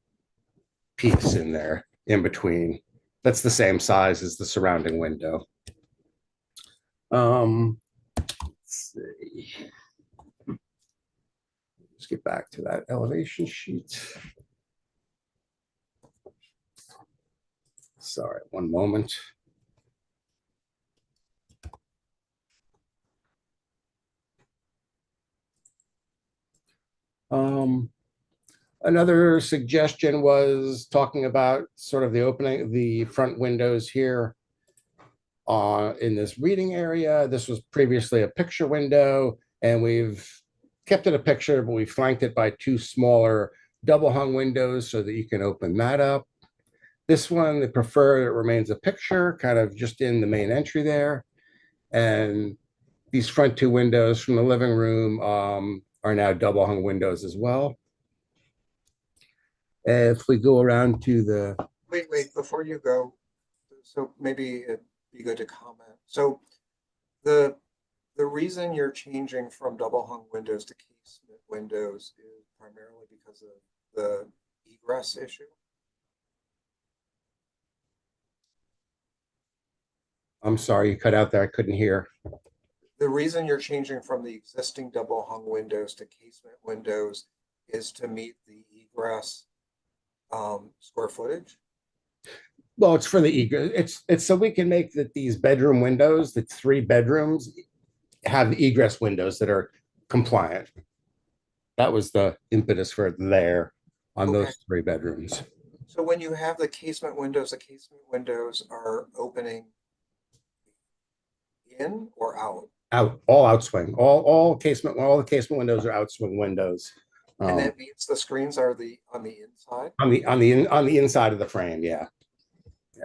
piece in there in between. That's the same size as the surrounding window. Let's see. Let's get back to that elevation sheet. Sorry, one moment. Another suggestion was talking about sort of the opening, the front windows here in this reading area. This was previously a picture window, and we've kept it a picture, but we flanked it by 2 smaller double hung windows so that you can open that up. This one, they prefer it remains a picture, kind of just in the main entry there. And these front 2 windows from the living room are now double hung windows as well. If we go around to the... Wait, before you go, so maybe it'd be good to comment. So the reason you're changing from double hung windows to casement windows is primarily because of the egress issue? I'm sorry, you cut out there. I couldn't hear. The reason you're changing from the existing double hung windows to casement windows is to meet the egress square footage? Well, it's for the egress. It's so we can make that these bedroom windows, the 3 bedrooms, have egress windows that are compliant. That was the impetus for there on those 3 bedrooms. So when you have the casement windows are opening in or out? Out, all outswing, all the casement windows are outswing windows. And that means the screens are on the inside? On the inside of the frame, yeah.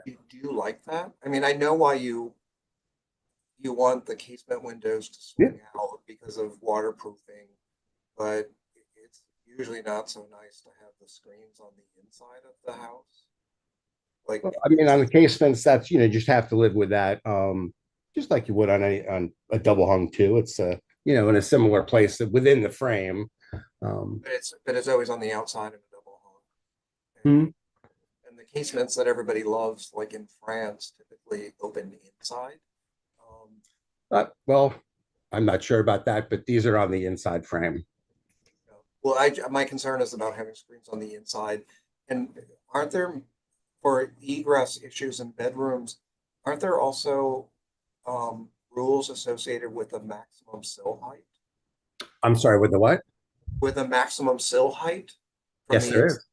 Do you like that? I mean, I know why you want the casement windows to swing out because of waterproofing, but it's usually not so nice to have the screens on the inside of the house. Like, I mean, on the casements, that's just have to live with that. Just like you would on a double hung too. It's in a similar place within the frame. But it's always on the outside of a double hung. And the casements that everybody loves, like in France, typically open inside. Well, I'm not sure about that, but these are on the inside frame. Well, my concern is about having screens on the inside. And aren't there, for egress issues in bedrooms, aren't there also rules associated with the maximum sill height? I'm sorry, with the what? With the maximum sill height? from Yes, the there ins- is.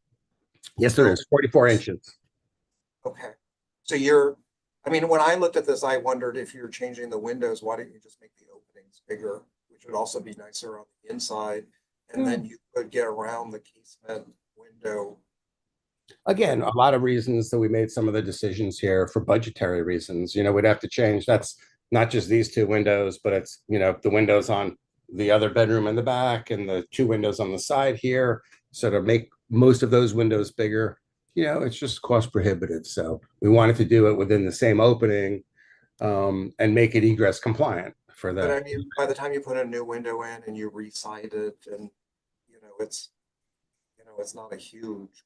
Yes, there is. 44 inches. Okay, so I mean, when I looked at this, I wondered if you're changing the windows, why don't you just make the openings bigger, which would also be nicer on the inside, and then you could get around the casement window. Again, a lot of reasons that we made some of the decisions here for budgetary reasons. We'd have to change. That's not just these two windows, but it's, the windows on the other bedroom in the back and the two windows on the side here. So to make most of those windows bigger, it's just cost prohibitive. So we wanted to do it within the same opening and make it egress compliant for But I the. mean, by the time you put a new window in and you re-side it and, it's not a huge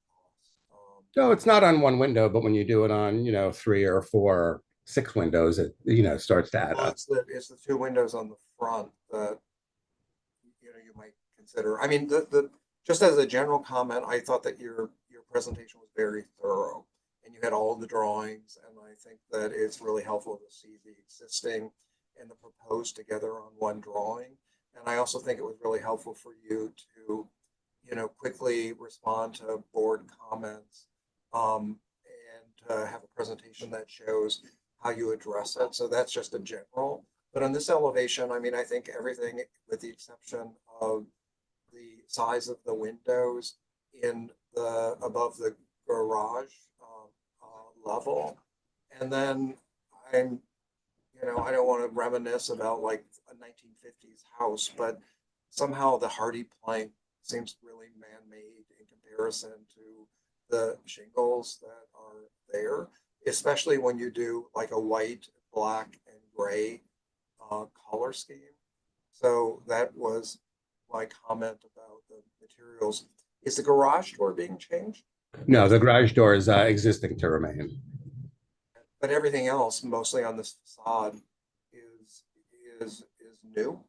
cost. No, it's not on one window, but when you do it on, 3 or 4 or 6 windows, it, starts to add Well, up. it's the two windows on the front that, you might consider. I mean, just as a general comment, I thought that your presentation was very thorough and you had all of the drawings, and I think that it's really helpful to see the existing and the proposed together on one drawing. And I also think it was really helpful for you to, quickly respond to board comments and to have a presentation that shows how you address it. So that's just a general. But on this elevation, I mean, I think everything, with the exception of the size of the windows above the garage level. And then I don't want to reminisce about like a 1950s house, but somehow the hardy plank seems really man-made in comparison to the shingles that are there, especially when you do like a white, black, and gray color scheme. So that was my comment about the materials. Is the garage door being changed? No, the garage door is existing to remain. But everything else, mostly on this facade, is new.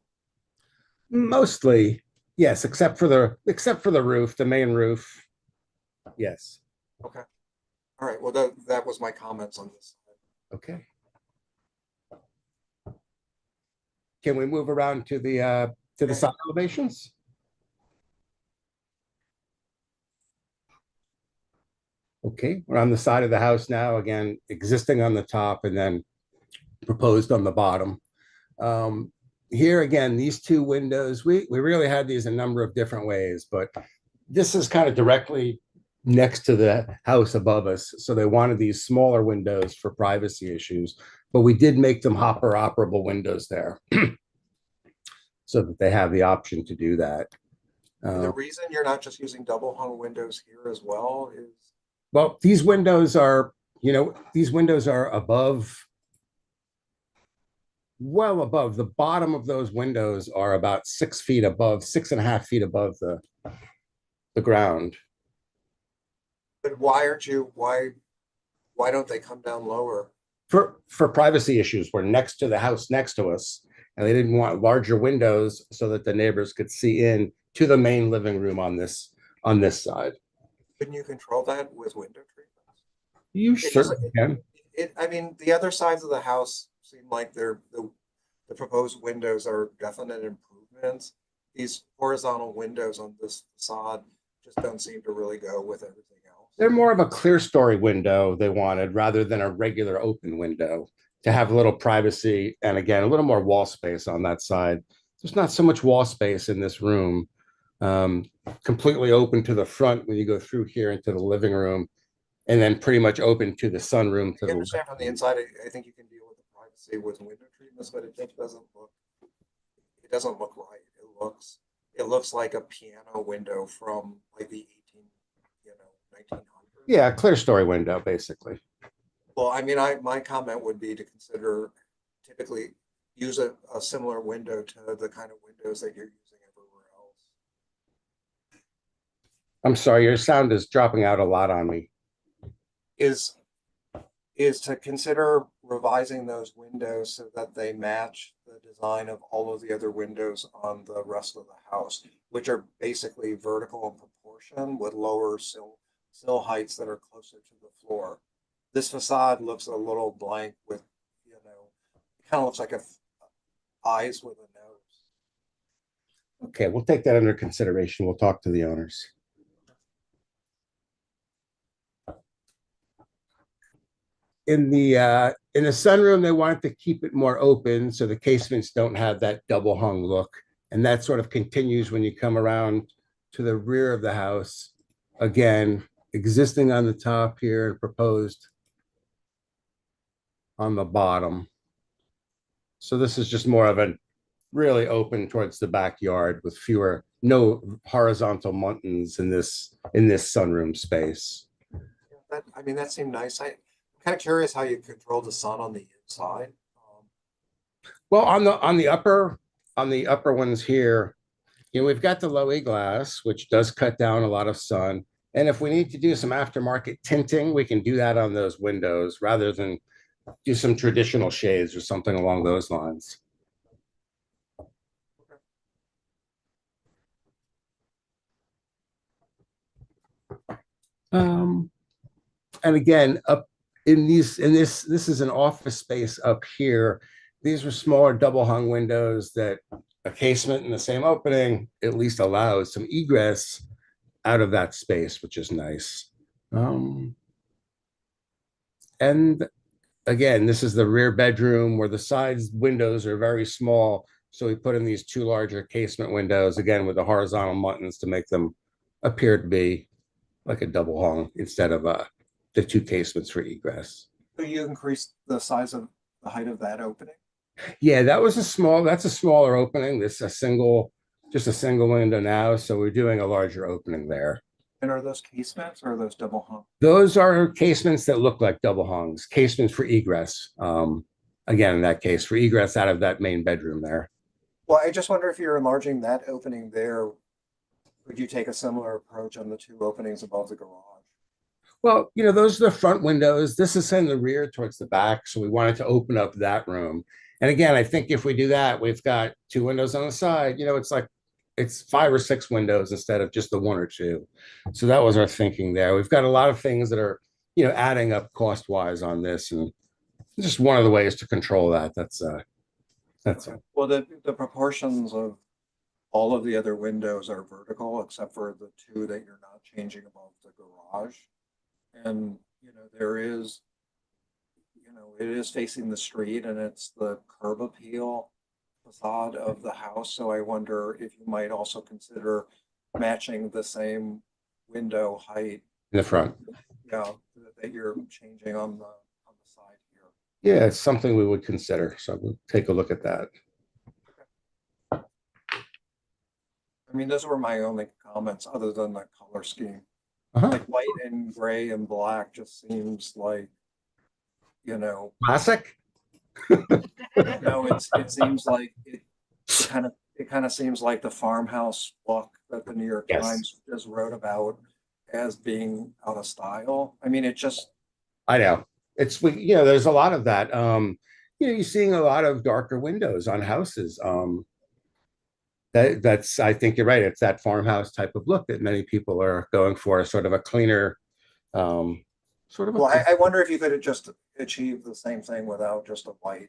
Mostly, yes, except for the roof, the main roof. Yes. Okay. All right. Well, that was my comments on this. Okay. Can we move around to the side elevations? Okay, we're on the side of the house now, again, existing on the top and then proposed on the bottom. Here again, these two windows, we really had these a number of different ways, but this is kind of directly next to the house above us. So they wanted these smaller windows for privacy issues, but we did make them hopper operable windows there so that they have the option to do that. The reason you're not just using double hung windows here as well is, well, these windows are, above, well above, the bottom of those windows are about 6 feet above, 6.5 feet above the ground. but why don't they come down lower? For privacy issues, we're next to the house next to us, and they didn't want larger windows so that the neighbors could see in to the main living room on this side. Couldn't you control that with window treatments? You certainly can. I mean, the other sides of the house seem like the proposed windows are definite improvements. These horizontal windows on this facade just don't seem to really go with everything else. They're more of a clear story window they wanted rather than a regular open window to have a little privacy and, again, a little more wall space on that side. There's not so much wall space in this room. Completely open to the front when you go through here into the living room, and then pretty much open to the sunroom. I understand from the inside, I think you can deal with the privacy with window treatments, but it just doesn't look right. It looks like a piano window from like the 1900s. Yeah, clear story window, basically. Well, I mean, my comment would be to consider typically use a similar window to the kind of windows that you're using everywhere else. I'm sorry, your sound is dropping out a lot on me. Is to consider revising those windows so that they match the design of all of the other windows on the rest of the house, which are basically vertical in proportion with lower sill heights that are closer to the floor. This facade looks a little blank with kind of looks like eyes with a nose. Okay, we'll take that under consideration. We'll talk to the owners. In the sunroom, they wanted to keep it more open so the casements don't have that double hung look. And that sort of continues when you come around to the rear of the house. Again, existing on the top here and proposed on the bottom. So this is just more of a really open towards the backyard with no horizontal muntins in this sunroom space. That seemed nice. I'm kind of curious how you control the sun on the inside. Well, on the upper ones here, we've got the low E glass, which does cut down a lot of sun. And if we need to do some aftermarket tinting, we can do that on those windows rather than do some traditional shades or something along those lines. And again, up in this is an office space up here. These were smaller double hung windows that a casement in the same opening at least allows some egress out of that space, which is nice. And again, this is the rear bedroom where the sides windows are very small. So we put in these two larger casement windows, again, with the horizontal muntins to make them appear to be like a double hung instead of the two casements for egress. So you increased the size of the height of that opening? Yeah, that's a smaller opening. This is just a single window now. So we're doing a larger opening there. And are those casements or are those double hung? Those are casements that look like double hungs, casements for egress. Again, in that case, for egress out of that main bedroom there. Well, I just wonder if you're enlarging that opening there, would you take a similar approach on the two openings above the garage? Well, those are the front windows. This is in the rear towards the back. So we wanted to open up that room. And again, I think if we do that, we've got two windows on the side, it's 5 or 6 windows instead of just the 1 or 2. So that was our thinking there. We've got a lot of things that are, adding up cost wise on this, and just one of the ways to control that. That's it. Well, the proportions of all of the other windows are vertical except for the 2 that you're not changing above the garage. And, there is, it is facing the street and it's the curb appeal facade of the house. So I wonder if you might also consider matching the same window height In the front. that you're changing on the side here. Yeah, it's something we would consider. So we'll take a look at that. Those were my only comments other than the color scheme. Uh-huh. Like white and gray and black just seems like, Classic. No, it seems like it kind of seems like the farmhouse look that the New York Yes. Times just wrote about as being out of style. It just I know. There's a lot of that. You're seeing a lot of darker windows on houses. I think you're right. It's that farmhouse type of look that many people are going for, sort of a cleaner, well, I wonder if you could have just achieved the same thing without just a white,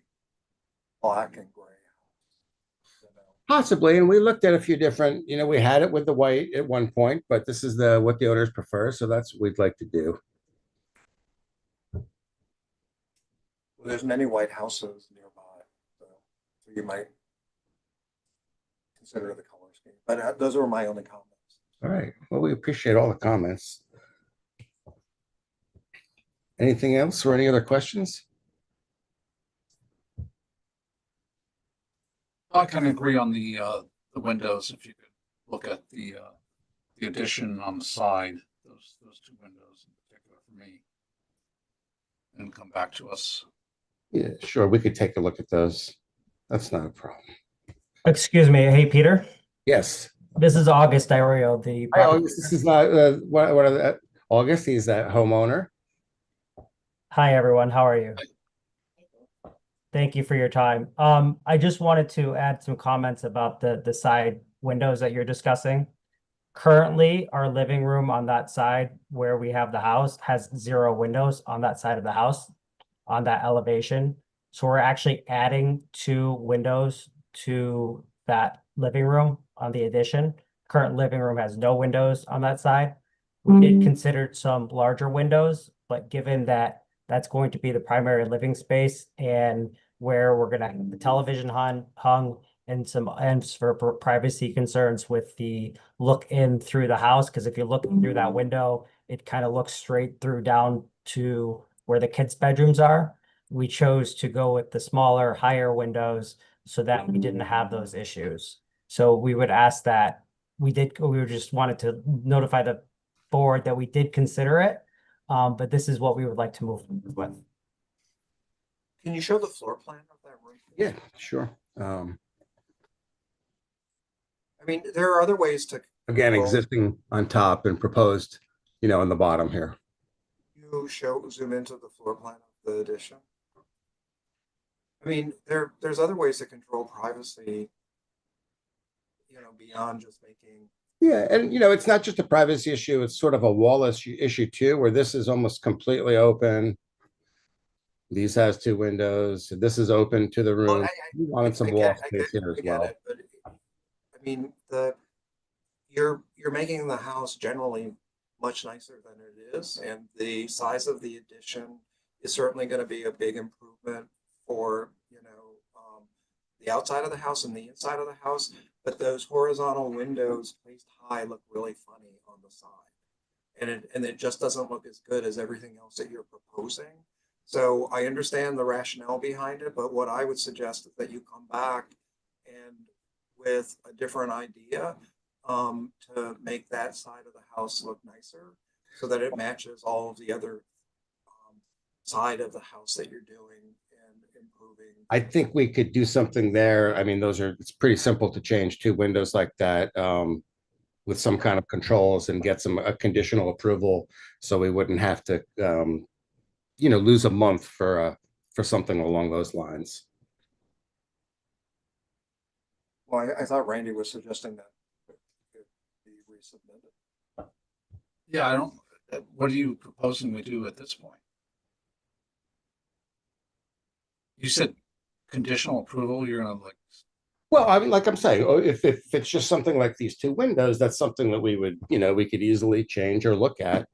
black, and gray. Possibly. And we looked at a few different, we had it with the white at one point, but this is what the owners prefer. So that's what we'd like to do. Well, there's many white houses nearby, so you might consider the color scheme. But those were my only comments. All right. Well, we appreciate all the comments. Anything else or any other questions? I kind of agree on the windows. If you could look at the addition on the side, those 2 windows in particular for me, and come back to us. Yeah, sure. We could take a look at those. That's not a problem. Excuse me. Hey, Peter. Yes. This is August Iorio, the Hi, August. This is not what are the August. He's a homeowner. Hi, everyone. How are you? Thank you for your time. I just wanted to add some comments about the side windows that you're discussing. Currently, our living room on that side where we have the house has 0 windows on that side of the house, on that elevation. So we're actually adding 2 windows to that living room on the addition. Current living room has no windows on that side. We did consider some larger windows, but given that that's going to be the primary living space and where we're gonna have the television hung and some ends for privacy concerns with the look in through the house, because if you look through that window, it kind of looks straight through down to where the kids' bedrooms are. We chose to go with the smaller, higher windows so that we didn't have those issues. So we would ask that we just wanted to notify the board that we did consider it. But this is what we would like to move with. Can you show the floor plan of that room? Yeah, sure. I mean, there are other ways to. Again, control. existing on top and proposed, you know, on the bottom here. You zoom into the floor plan of the addition. I mean, there's other ways to control privacy, you know, beyond just making. Yeah, and you know, it's not just a privacy issue, it's sort of a wall issue too, where this is almost completely open. These has 2 windows. This is open to the room. We wanted some wall space here as well. But I mean, you're making the house generally much nicer than it is, and the size of the addition is certainly going to be a big improvement for, you know, the outside of the house and the inside of the house. But those horizontal windows placed high look really funny on the side, and it just doesn't look as good as everything else that you're proposing. So I understand the rationale behind it, but what I would suggest is that you come back and with a different idea to make that side of the house look nicer so that it matches all of the other side of the house that you're doing and improving. I think we could do something there. I mean, it's pretty simple to change 2 windows like that with some kind of controls and get a conditional approval, so we wouldn't have to you know, lose a month for something along those lines. Well, I thought Randy was suggesting that it be resubmitted. Yeah, what are you proposing we do at this point? You said conditional approval, you're gonna like. Well, I mean, like I'm saying, if it's just something like these 2 windows, that's something that we would, you know, we could easily change or look at.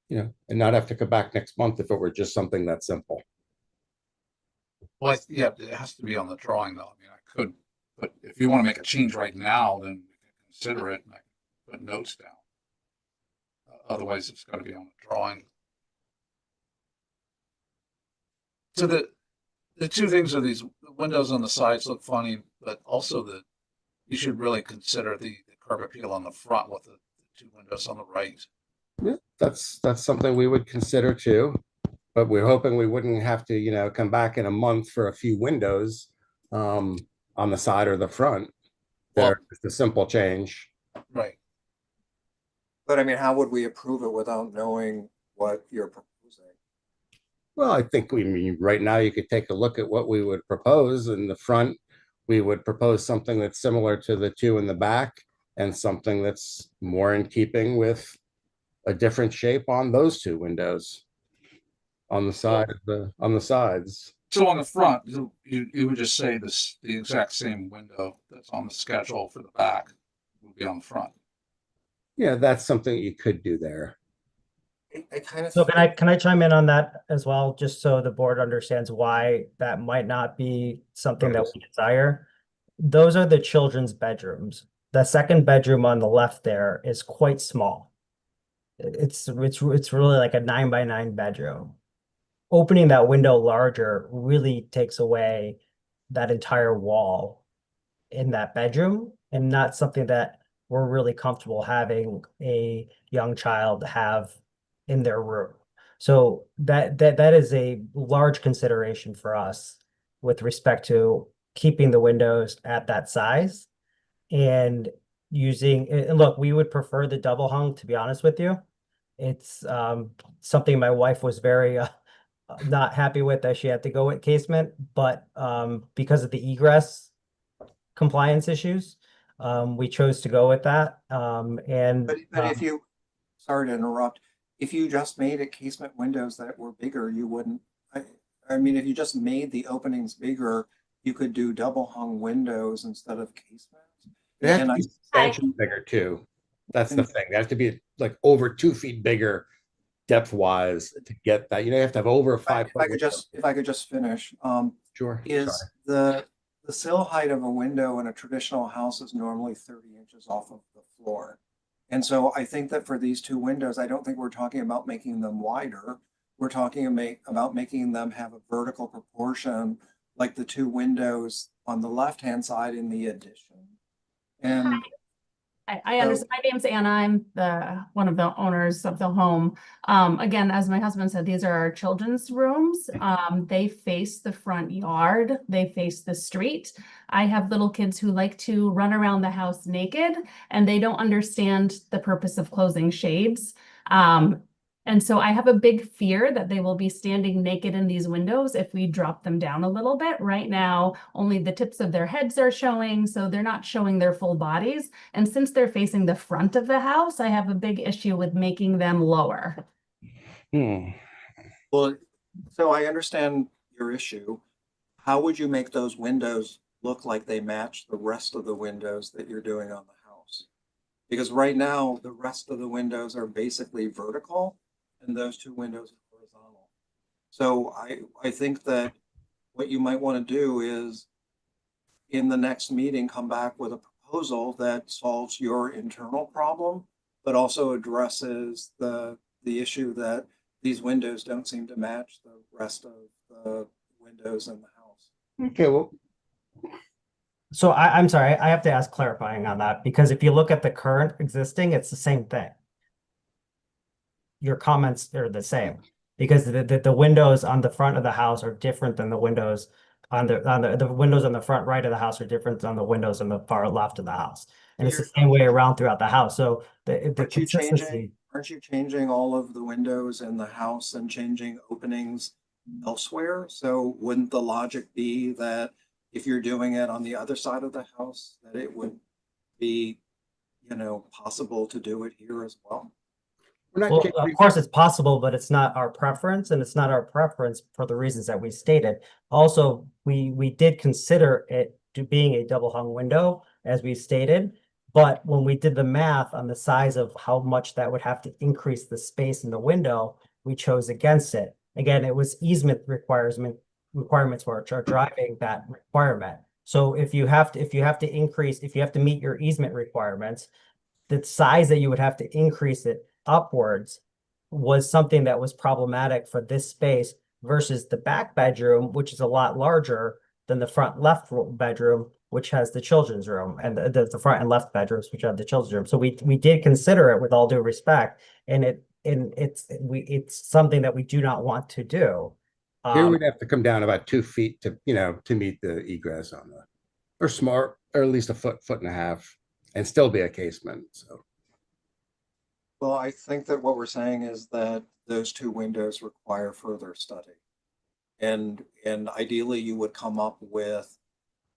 You know, and not have to come back next month if it were just something that simple. Well, yeah, it has to be on the drawing though. I mean, I could, but if you want to make a change right now, then we can consider it and I can put notes down. Otherwise, it's got to be on the drawing. So the 2 things are these windows on the sides look funny, but also you should really consider the curb appeal on the front with the 2 windows on the right. Yeah, that's something we would consider too, but we're hoping we wouldn't have to, you know, come back in a month for a few windows on the side or the front. They're just a simple change. Right. But I mean, how would we approve it without knowing what you're proposing? Well, I think right now you could take a look at what we would propose. In the front, we would propose something that's similar to the 2 in the back and something that's more in keeping with a different shape on those 2 windows on the side on the sides. So on the front, you would just say the exact same window that's on the schedule for the back will be on the front. Yeah, that's something you could do there. I kind of. So can I chime in on that as well, just so the board understands why that might not be something that we desire? Those are the children's bedrooms. The second bedroom on the left there is quite small. It's really like a 9x9 bedroom. Opening that window larger really takes away that entire wall in that bedroom, and not something that we're really comfortable having a young child have in their room. So that is a large consideration for us with respect to keeping the windows at that size and using, and look, we would prefer the double hung, to be honest with you. It's something my wife was very not happy with, that she had to go with casement, but because of the egress compliance issues, we chose to go with that. But if you, sorry to interrupt, if you just made it casement windows that were bigger, you wouldn't. I mean, if you just made the openings bigger, you could do double hung windows instead of casements. They have And to I be substantially bigger too. That's the thing. They have to be like over 2 feet bigger depth wise to get that. You know, you have to have over a 5 if foot I could just, if I could just finish, Sure. is the sill height of a window in a traditional house is normally 30 inches off of the floor. And so I think that for these two windows, I don't think we're talking about making them wider. We're talking about making them have a vertical proportion, like the two windows on the left-hand side in the addition. And I understand. My name's Anna. I'm one of the owners of the home. Again, as my husband said, these are our children's rooms. They face the front yard. They face the street. I have little kids who like to run around the house naked, and they don't understand the purpose of closing shades. And so I have a big fear that they will be standing naked in these windows if we drop them down a little bit. Right now, only the tips of their heads are showing, so they're not showing their full bodies. And since they're facing the front of the house, I have a big issue with making them lower. Well, so I understand your issue. How would you make those windows look like they match the rest of the windows that you're doing on the house? Because right now, the rest of the windows are basically vertical, and those two windows are horizontal. So I think that what you might want to do is in the next meeting, come back with a proposal that solves your internal problem, but also addresses the issue that these windows don't seem to match the rest of the windows in the house. Okay, well, So I'm sorry, I have to ask clarifying on that, because if you look at the current existing, it's the same thing. Your comments are the same, because the windows on the front of the house are different than the windows on the windows on the front right of the house are different than the windows on the far left of the house. And it's the same way around throughout the house. So the consistency. Aren't you changing all of the windows in the house and changing openings elsewhere? So wouldn't the logic be that if you're doing it on the other side of the house, that it would be, you know, possible to do it here as well? Well, of course it's possible, but it's not our preference, and it's not our preference for the reasons that we stated. Also, we did consider it to being a double hung window, as we stated, but when we did the math on the size of how much that would have to increase the space in the window, we chose against it. Again, it was easement requirements for are driving that requirement. So if you have to meet your easement requirements, the size that you would have to increase it upwards was something that was problematic for this space versus the back bedroom, which is a lot larger than the front left bedroom, which has the children's room, and the front and left bedrooms, which have the children's room. So we did consider it with all due respect, and it's something that we do not want to do. Here we'd have to come down about 2 feet to, you know, to meet the egress on the, or at least a foot and a half, and still be a casement, so. Well, I think that what we're saying is that those two windows require further study. And ideally you would come up with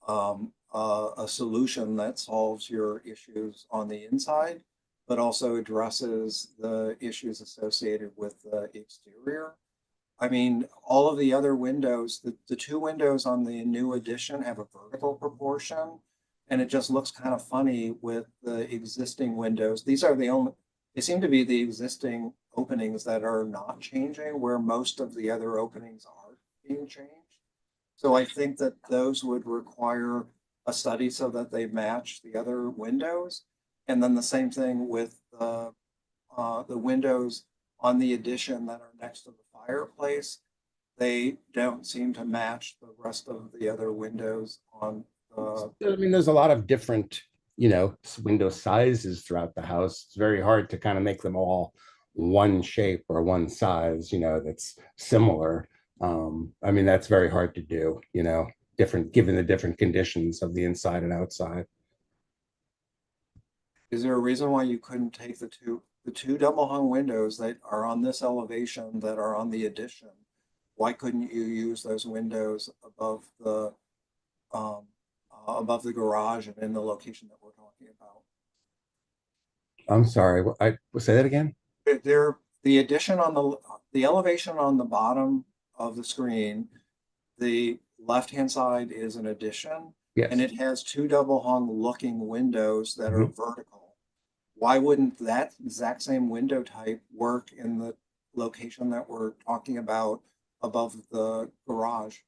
a solution that solves your issues on the inside, but also addresses the issues associated with the exterior. I mean, all of the other windows, the two windows on the new addition have a vertical proportion, and it just looks kind of funny with the existing windows. They seem to be the existing openings that are not changing, where most of the other openings are being changed. So I think that those would require a study so that they match the other windows. And then the same thing with the windows on the addition that are next to the fireplace. They don't seem to match the rest of the other windows on the. I mean, there's a lot of different, you know, window sizes throughout the house. It's very hard to kind of make them all one shape or one size, you know, that's similar. I mean, that's very hard to do, you know, given the different conditions of the inside and outside. Is there a reason why you couldn't take the two double hung windows that are on this elevation that are on the addition? Why couldn't you use those windows above the garage and in the location that we're talking about? I'm sorry, I say that again. The addition on the elevation on the bottom of the screen, the left-hand side is an addition. Yes. And it has two double hung looking windows that are vertical. Why wouldn't that exact same window type work in the location that we're talking about above the garage?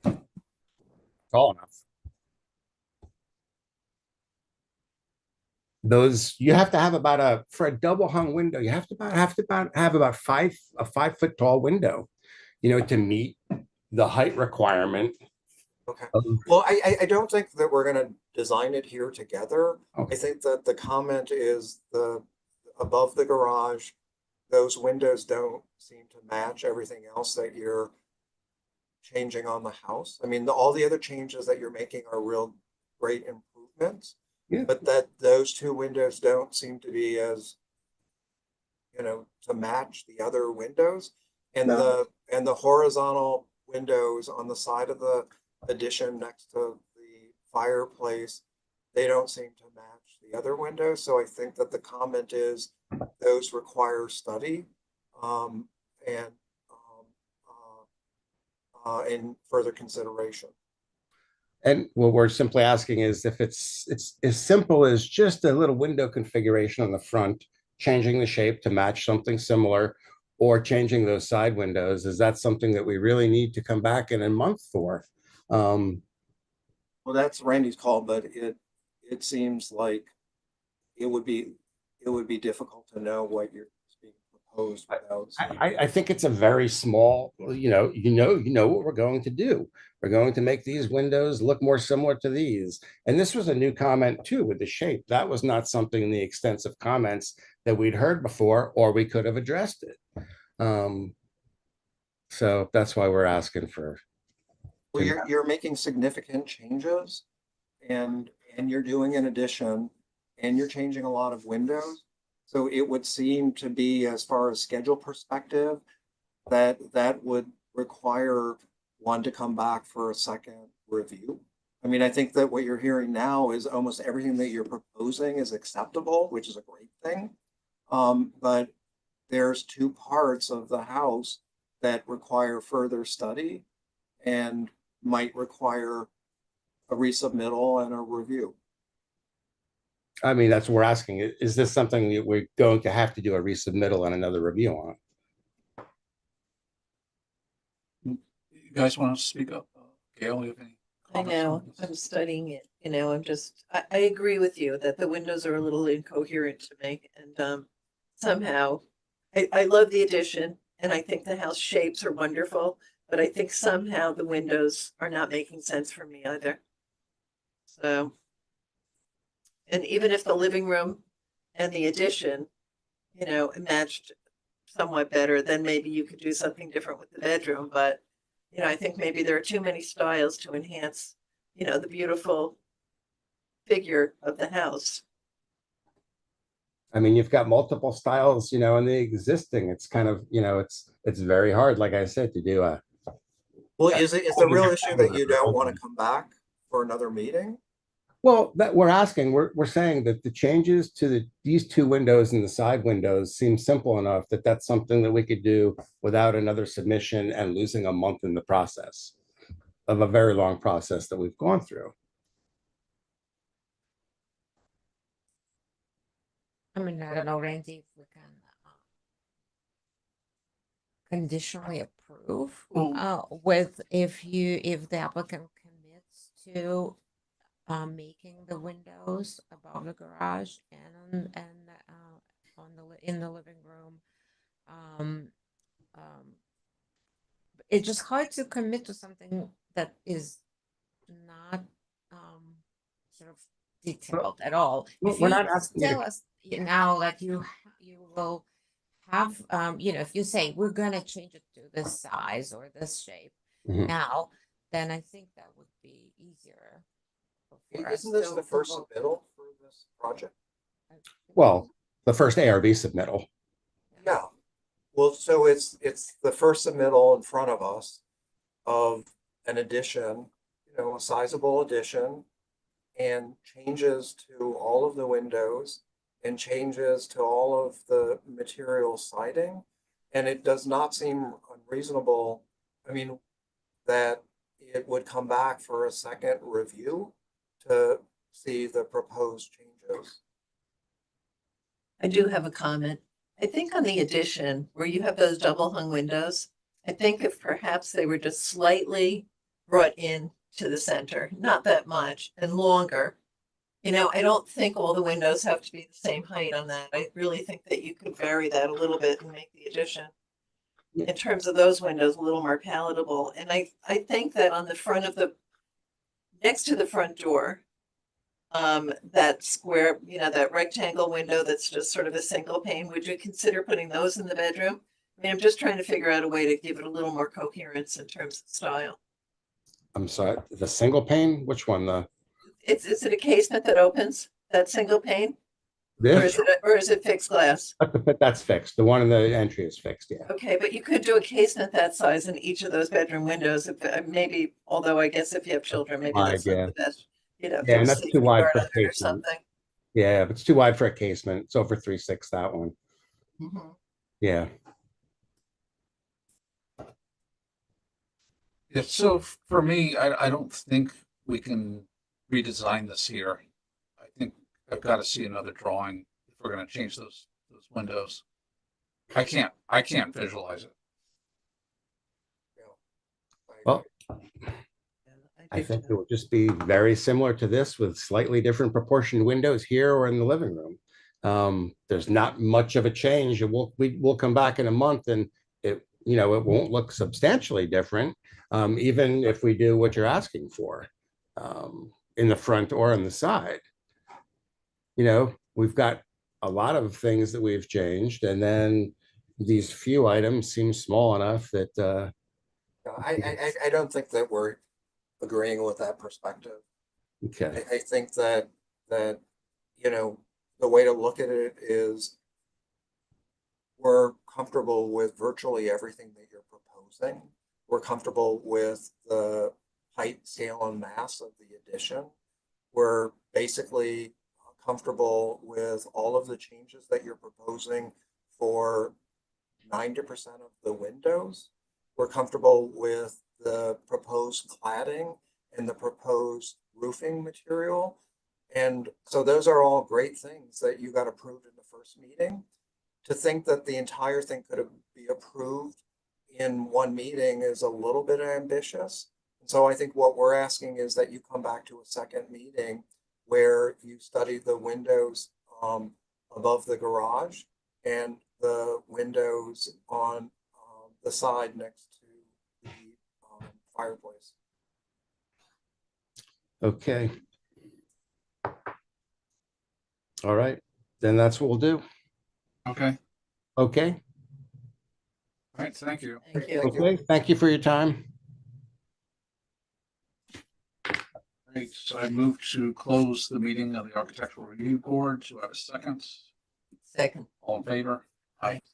Tall enough. Those you have to have about for a double hung window, you have to have about a 5 foot tall window, to meet the height requirement. Okay. Well, I don't think that we're gonna design it here together. I think that the comment is above the garage, those windows don't seem to match everything else that you're changing on the house. I mean, all the other changes that you're making are real great improvements. Yeah. But that those two windows don't seem to be as, to match the other windows. And the horizontal windows on the side of the addition next to the fireplace, they don't seem to match the other windows. So I think that the comment is those require study and further consideration. And what we're simply asking is if it's as simple as just a little window configuration on the front, changing the shape to match something similar, or changing those side windows, is that something that we really need to come back in a month for? Well, that's Randy's call, but it seems like it would be difficult to know what you're being proposed without. I think it's a very small, you know what we're going to do. We're going to make these windows look more similar to these. And this was a new comment too with the shape. That was not something in the extensive comments that we'd heard before, or we could have addressed it. So that's why we're asking for. Well, you're making significant changes and you're doing an addition and you're changing a lot of windows. So it would seem to be, as far as schedule perspective, that would require one to come back for a second review. I mean, I think that what you're hearing now is almost everything that you're proposing is acceptable, which is a great thing. But there's two parts of the house that require further study and might require a resubmittal and a review. I mean, that's what we're asking. Is this something that we're going to have to do a resubmittal and another review on? You guys want to speak up? Gail, you have any I know, I'm studying it, I agree with you that the windows are a little incoherent to me, and somehow, I love the addition, and I think the house shapes are wonderful, but I think somehow the windows are not making sense for me either. So, and even if the living room and the addition, matched somewhat better, then maybe you could do something different with the bedroom, but I think maybe there are too many styles to enhance, the beautiful figure of the house. I mean, you've got multiple styles, in the existing. It's kind of, it's very hard, like I said, to do a. Well, is the real issue that you don't want to come back for another meeting? Well, that we're asking, we're saying that the changes to these two windows and the side windows seem simple enough that that's something that we could do without another submission and losing a month in the process of a very long process that we've gone through. I mean, I don't know, Randy, if we can conditionally approve with if the applicant commits to making the windows above the garage and in the living room. It's just hard to commit to something that is not sort of detailed at all. Well, If we're you not asking you to- tell us now, like you will have, if you say we're gonna change it to this size or this shape Mhm. now, then I think that would be easier. for us Isn't this to the first vote. submittal for this project? Well, the first ARB submittal. Yeah. Well, so it's the first submittal in front of us of an addition, a sizable addition, and changes to all of the windows and changes to all of the material siding. And it does not seem unreasonable I mean, that it would come back for a second review to see the proposed changes. I do have a comment. I think on the addition, where you have those double hung windows, I think if perhaps they were just slightly brought in to the center, not that much, and longer. You know, I don't think all the windows have to be the same height on that. I really think that you could vary that a little bit and make the addition in terms of those windows a little more palatable. And I think that on the front of the, next to the front door, that square, you know, that rectangle window that's just sort of a single pane, would you consider putting those in the bedroom? I mean, I'm just trying to figure out a way to give it a little more coherence in terms of style. I'm sorry, the single pane, which one? Is it a casement that opens, that single pane? This? Or is it fixed glass? That's fixed. The one in the entry is fixed, yeah. Okay, but you could do a casement that size in each of those bedroom windows, if, maybe, although I guess if you have children, maybe that's not the best, you know. if Yeah, there's and that's safety too wide guard for a under or casement. something. Yeah, but it's too wide for a casement. It's over 3.6, that one. Mhm. Yeah. Yeah, so for me, I don't think we can redesign this here. I think I've got to see another drawing if we're going to change those windows. I can't visualize it. Well, I think it would just be very similar to this with slightly different proportioned windows here or in the living room. There's not much of a change, and we'll come back in a month, and it won't look substantially different, even if we do what you're asking for, in the front or on the side. You know, we've got a lot of things that we've changed, and then these few items seem small enough that I don't think that we're agreeing with that perspective. okay. I think that you know, the way to look at it is we're comfortable with virtually everything that you're proposing. We're comfortable with the height, scale, and mass of the addition. We're basically comfortable with all of the changes that you're proposing for 90% of the windows. We're comfortable with the proposed cladding and the proposed roofing material. And so those are all great things that you got approved in the first meeting. To think that the entire thing could be approved in one meeting is a little bit ambitious. And so I think what we're asking is that you come back to a second meeting where you study the windows above the garage and the windows on the side next to the fireplace. Okay. All right, then that's what we'll do. Okay. Okay. All right. Thank you. Thank you. Okay. Thank you for your time. Great. So I move to close the meeting of the Architectural Review Board. Do I have a second? Second. All in favor? Aye.